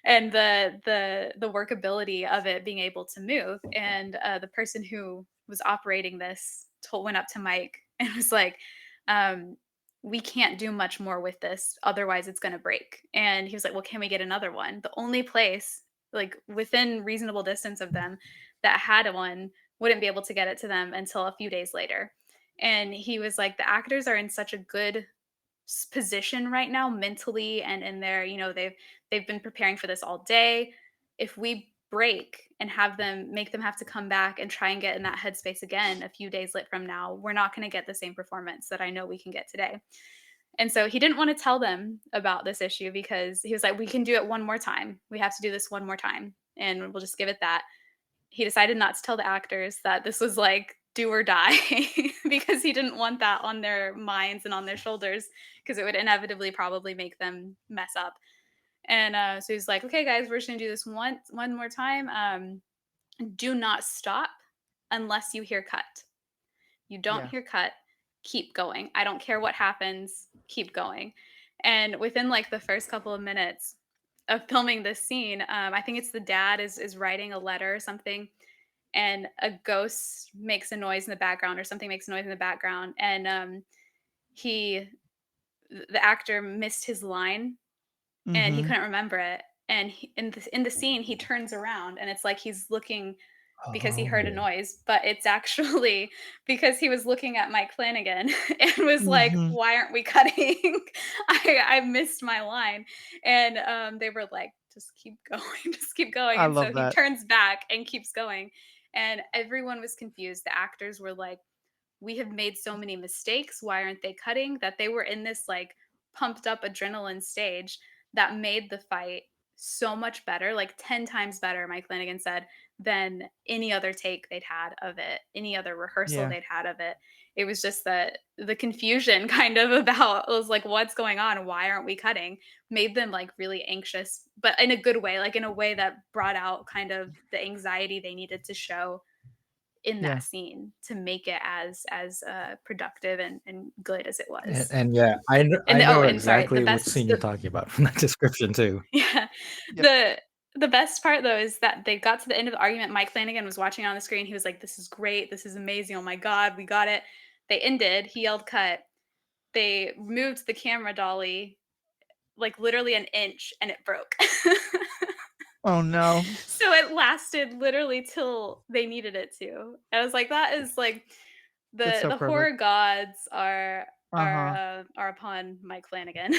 the workability of it being able to move. And the person who was operating this went up to Mike and was like, we can't do much more with this, otherwise it's going to break. And he was like, well, can we get another one? The only place like within reasonable distance of them that had one wouldn't be able to get it to them until a few days later. And he was like, the actors are in such a good position right now mentally and in their, they've been preparing for this all day. If we break and make them have to come back and try and get in that headspace again a few days from now, we're not going to get the same performance that I know we can get today. And so he didn't want to tell them about this issue because he was like, we can do it one more time. We have to do this one more time and we'll just give it that. He decided not to tell the actors that this was like do or die because he didn't want that on their minds and on their shoulders because it would inevitably probably make them mess up. And so he's like, okay, guys, we're just going to do this one more time. Do not stop unless you hear cut. You don't hear cut, keep going. I don't care what happens, keep going. And within like the first couple of minutes of filming this scene, I think it's the dad is writing a letter or something, and a ghost makes a noise in the background or something makes a noise in the background. And the actor missed his line and he couldn't remember it. And in the scene, he turns around and it's like he's looking because he heard a noise, but it's actually because he was looking at Mike Flanagan and was like, why aren't we cutting? I missed my line. And they were like, just keep going, just keep going. And so he turns back and keeps going. And everyone was confused. The actors were like, we have made so many mistakes. Why aren't they cutting? That they were in this like pumped up adrenaline stage that made the fight so much better, like 10 times better, Mike Flanagan said, than any other take they'd had of it, any other rehearsal they'd had of it. It was just that the confusion kind of about, it was like, what's going on? Why aren't we cutting? Made them like really anxious, but in a good way, like in a way that brought out kind of the anxiety they needed to show in that scene to make it as productive and good as it was. And yeah, I know exactly what scene you're talking about from that description too. Yeah. The best part though is that they got to the end of the argument. Mike Flanagan was watching on the screen. He was like, this is great. This is amazing. Oh my God, we got it. They ended. He yelled cut. They moved the camera dolly like literally an inch and it broke. Oh no. So it lasted literally till they needed it to. I was like, that is like the horror gods are upon Mike Flanagan.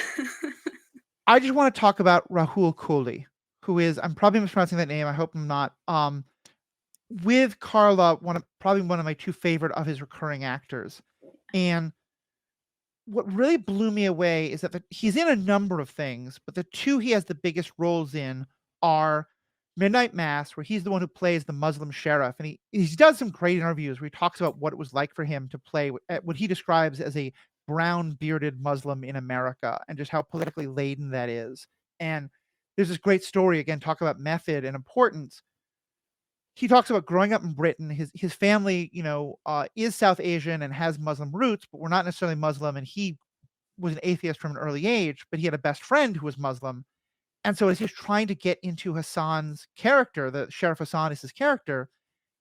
I just want to talk about Rahul Kohli, who is, I'm probably mispronouncing that name, I hope I'm not, with Carla, probably one of my two favorite of his recurring actors. And what really blew me away is that he's in a number of things, but the two he has the biggest roles in are Midnight Mass, where he's the one who plays the Muslim sheriff. And he does some great interviews where he talks about what it was like for him to play what he describes as a brown bearded Muslim in America and just how politically laden that is. And there's this great story, again, talk about method and importance. He talks about growing up in Britain. His family, is South Asian and has Muslim roots, but we're not necessarily Muslim. And he was an atheist from an early age, but he had a best friend who was Muslim. And so as he was trying to get into Hassan's character, the Sheriff Hassan is his character,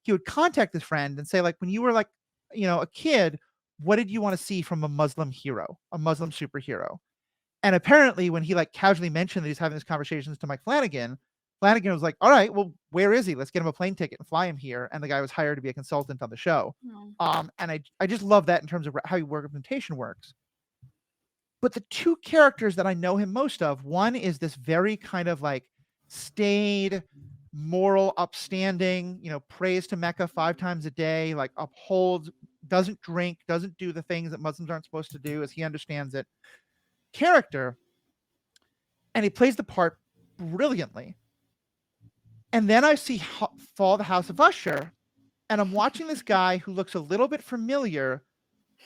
he would contact his friend and say, like, when you were like, a kid, what did you want to see from a Muslim hero, a Muslim superhero? And apparently when he like casually mentioned that he's having these conversations to Mike Flanagan, Flanagan was like, all right, well, where is he? Let's get him a plane ticket and fly him here. And the guy was hired to be a consultant on the show. And I just love that in terms of how representation works. But the two characters that I know him most of, one is this very kind of like staid, moral, upstanding, prays to Mecca 5 times a day, like upholds, doesn't drink, doesn't do the things that Muslims aren't supposed to do as he understands it, character. And he plays the part brilliantly. And then I see Fall the House of Usher, and I'm watching this guy who looks a little bit familiar,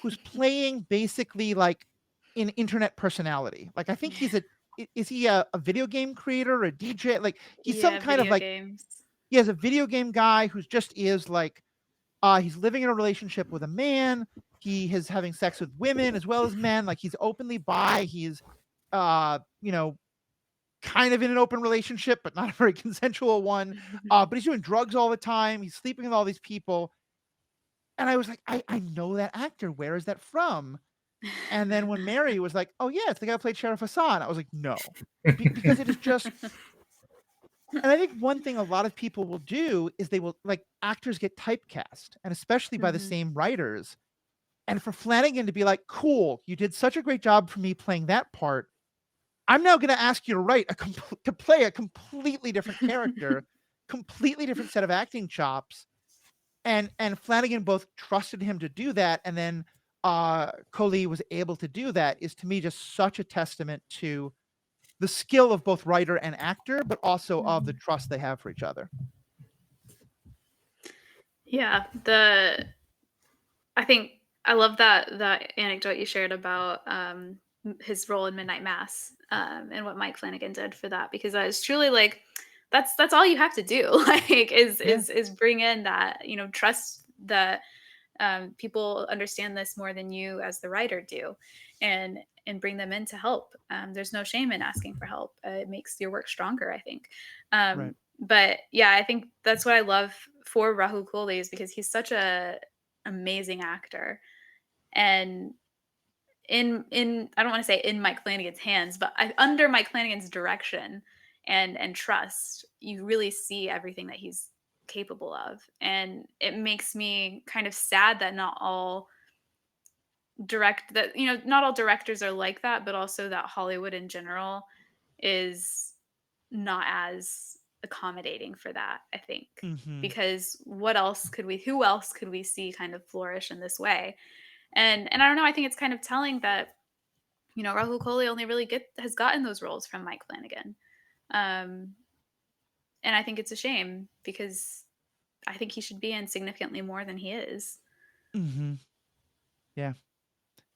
who's playing basically like an internet personality. Like I think is he a video game creator or a DJ? Like he's some kind of like games. He has a video game guy who's just is like he's living in a relationship with a man. He is having sex with women as well as men. Like he's openly bi. He's kind of in an open relationship, but not a very consensual one. But he's doing drugs all the time. He's sleeping with all these people. And I was like, I know that actor. Where is that from? And then when Mary was like, oh yeah, it's the guy who played Sheriff Hassan, I was like, no. Because it is just And I think one thing a lot of people will do is they will, like, actors get typecast, and especially by the same writers. And for Flanagan to be like, cool, you did such a great job for me playing that part. I'm now going to ask you to to play a completely different character, completely different set of acting chops. And Flanagan both trusted him to do that, and then Coley was able to do that, is to me just such a testament to the skill of both writer and actor, but also of the trust they have for each other. Yeah, I think I love that anecdote you shared about his role in Midnight Mass, and what Mike Flanagan did for that, because that is truly like that's all you have to do. Like is bring in that, trust that people understand this more than you as the writer do, and bring them in to help. There's no shame in asking for help. It makes your work stronger, I think. Right. But yeah, I think that's what I love for Rahul Kohli, is because he's such a amazing actor. And in I don't want to say in Mike Flanagan's hands, but under Mike Flanagan's direction and trust, you really see everything that he's capable of. And it makes me kind of sad that not all directors are like that, but also that Hollywood in general is not as accommodating for that, I think. Because who else could we see kind of flourish in this way? And I don't know, I think it's kind of telling that, Rahul Kohli only really has gotten those roles from Mike Flanagan. And I think it's a shame, because I think he should be in significantly more than he is. Yeah.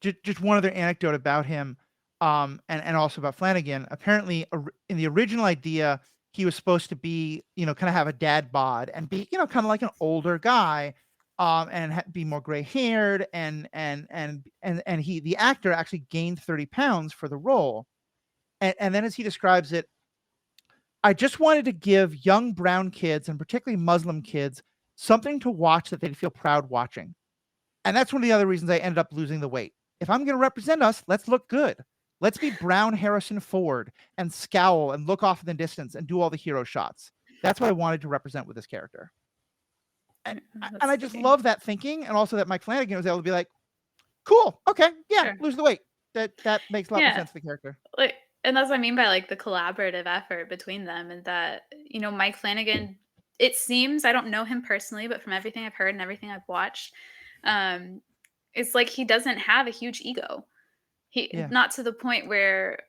Just one other anecdote about him, and also about Flanagan. Apparently, in the original idea, he was supposed to be, kind of have a dad bod and be, kind of like an older guy, and be more gray haired, and the actor actually gained 30 pounds for the role, and then as he describes it, I just wanted to give young brown kids, and particularly Muslim kids, something to watch that they'd feel proud watching. And that's one of the other reasons I ended up losing the weight. If I'm going to represent us, let's look good. Let's be brown Harrison Ford and scowl and look off in the distance and do all the hero shots. That's what I wanted to represent with this character. And I just love that thinking, and also that Mike Flanagan was able to be like, cool, okay, yeah, sure, lose the weight. That makes a lot more sense for the character. And that's what I mean by like the collaborative effort between them, and that, Mike Flanagan, it seems, I don't know him personally, but from everything I've heard and everything I've watched, it's like he doesn't have a huge ego. Not to the point where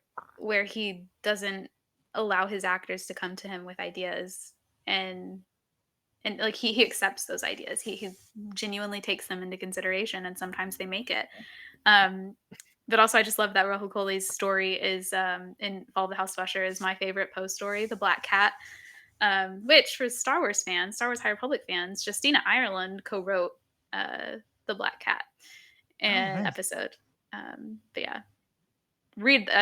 he doesn't allow his actors to come to him with ideas, and like he accepts those ideas. He genuinely takes them into consideration, and sometimes they make it. But also, I just love that Rahul Kohli's story is in Fall of the House of Usher is my favorite Poe story, The Black Cat, which for Star Wars High Republic fans, Justina Ireland co-wrote The Black Cat episode. But yeah,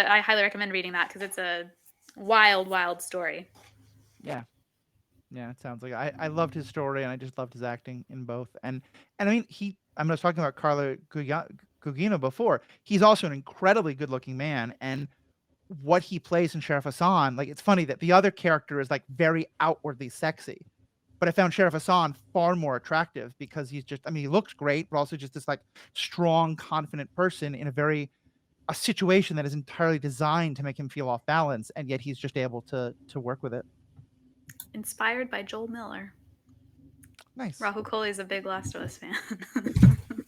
I highly recommend reading that, because it's a wild story. Yeah, it sounds like I loved his story, and I just loved his acting in both. And I mean, I was talking about Carlo Gugino before. He's also an incredibly good-looking man, and what he plays in Sheriff Hassan, like, it's funny that the other character is like very outwardly sexy, but I found Sheriff Hassan far more attractive, because he's just, I mean, he looks great, but also just this like strong, confident person in a situation that is entirely designed to make him feel off balance, and yet he's just able to work with it. Inspired by Joel Miller. Nice. Rahul Kohli is a big Last of Us fan.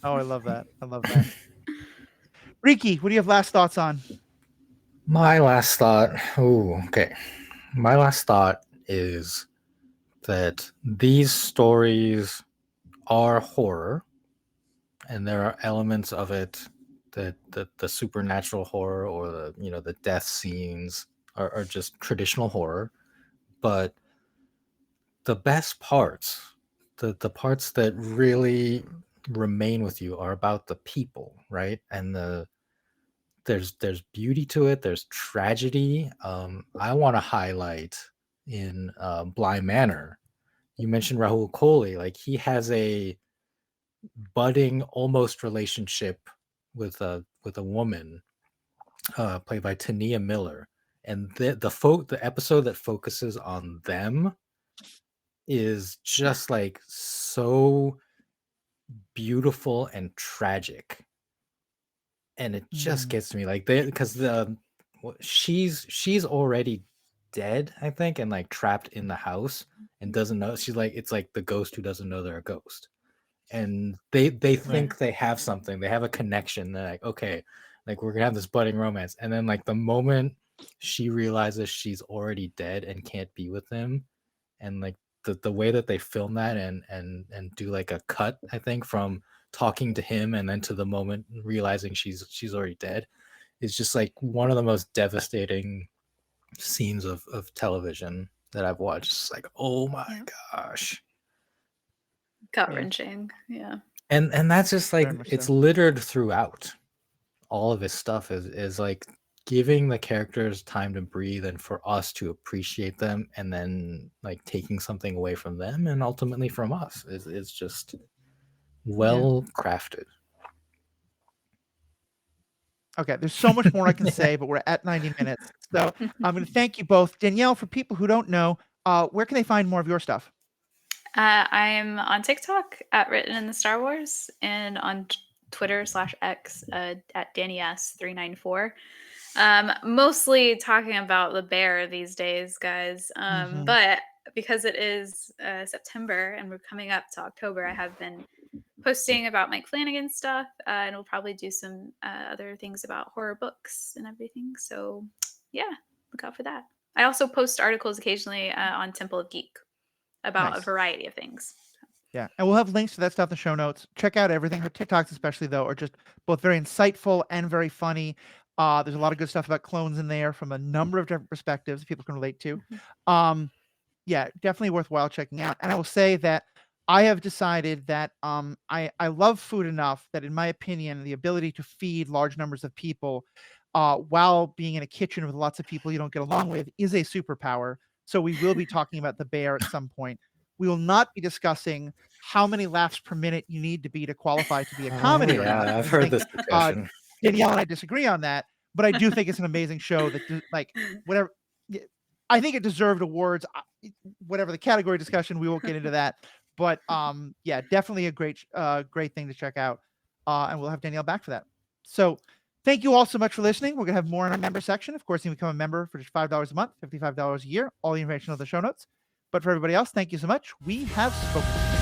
Oh, I love that. Riki, what do you have last thoughts on? My last thought. My last thought is that these stories are horror, and there are elements of it that the supernatural horror, or the death scenes are just traditional horror. But the best parts, the parts that really remain with you, are about the people, right? And there's beauty to it. There's tragedy. I want to highlight in Bly Manor. You mentioned Rahul Kohli. Like, he has a budding almost relationship with a woman played by Tania Miller, and the episode that focuses on them is just like so beautiful and tragic, and it just gets me like because she's already dead, I think, and like trapped in the house and doesn't know. She's like, it's like the ghost who doesn't know they're a ghost, and they think they have something, they have a connection. They're like, okay, like we're gonna have this budding romance, and then like the moment she realizes she's already dead and can't be with him, and like the way that they film that and do like a cut, I think, from talking to him and then to the moment realizing she's already dead, is just like one of the most devastating scenes of television that I've watched. It's like, oh my gosh, gut-wrenching. Yeah. and that's just like, Very much it's so. littered throughout all of his stuff, is like giving the characters time to breathe and for us to appreciate them, and then like taking something away from them and ultimately from us is just well crafted. Okay, there's so much more I can say, but we're at 90 minutes. So I'm going to thank you both. Danielle, for people who don't know, where can they find more of your stuff? I'm on TikTok at Written in the Star Wars, and on Twitter/X at DannyS394. Mostly talking about the bear these days, guys. But because it is September and we're coming up to October, I have been posting about Mike Flanagan stuff, and we'll probably do some other things about horror books and everything. So yeah, look out for that. I also post articles occasionally on Temple of Geek about a variety of things. Yeah, and we'll have links to that stuff in the show notes. Check out everything. Her TikToks especially, though, are just both very insightful and very funny. There's a lot of good stuff about clones in there from a number of different perspectives people can relate to. Yeah, definitely worthwhile checking out. And I will say that I have decided that I love food enough that, in my opinion, the ability to feed large numbers of people while being in a kitchen with lots of people you don't get along with is a superpower. So we will be talking about the bear at some point. We will not be discussing how many laughs per minute you need to be to qualify to be a comedy or not. I've heard this discussion. Danielle and I disagree on that, but I do think it's an amazing show that, like, whatever. I think it deserved awards. Whatever the category discussion, we won't get into that. But yeah, definitely a great thing to check out. And we'll have Danielle back for that. So thank you all so much for listening. We're going to have more in our member section. Of course, you can become a member for just $5 a month, $55 a year. All the information on the show notes. But for everybody else, thank you so much. We have spoken.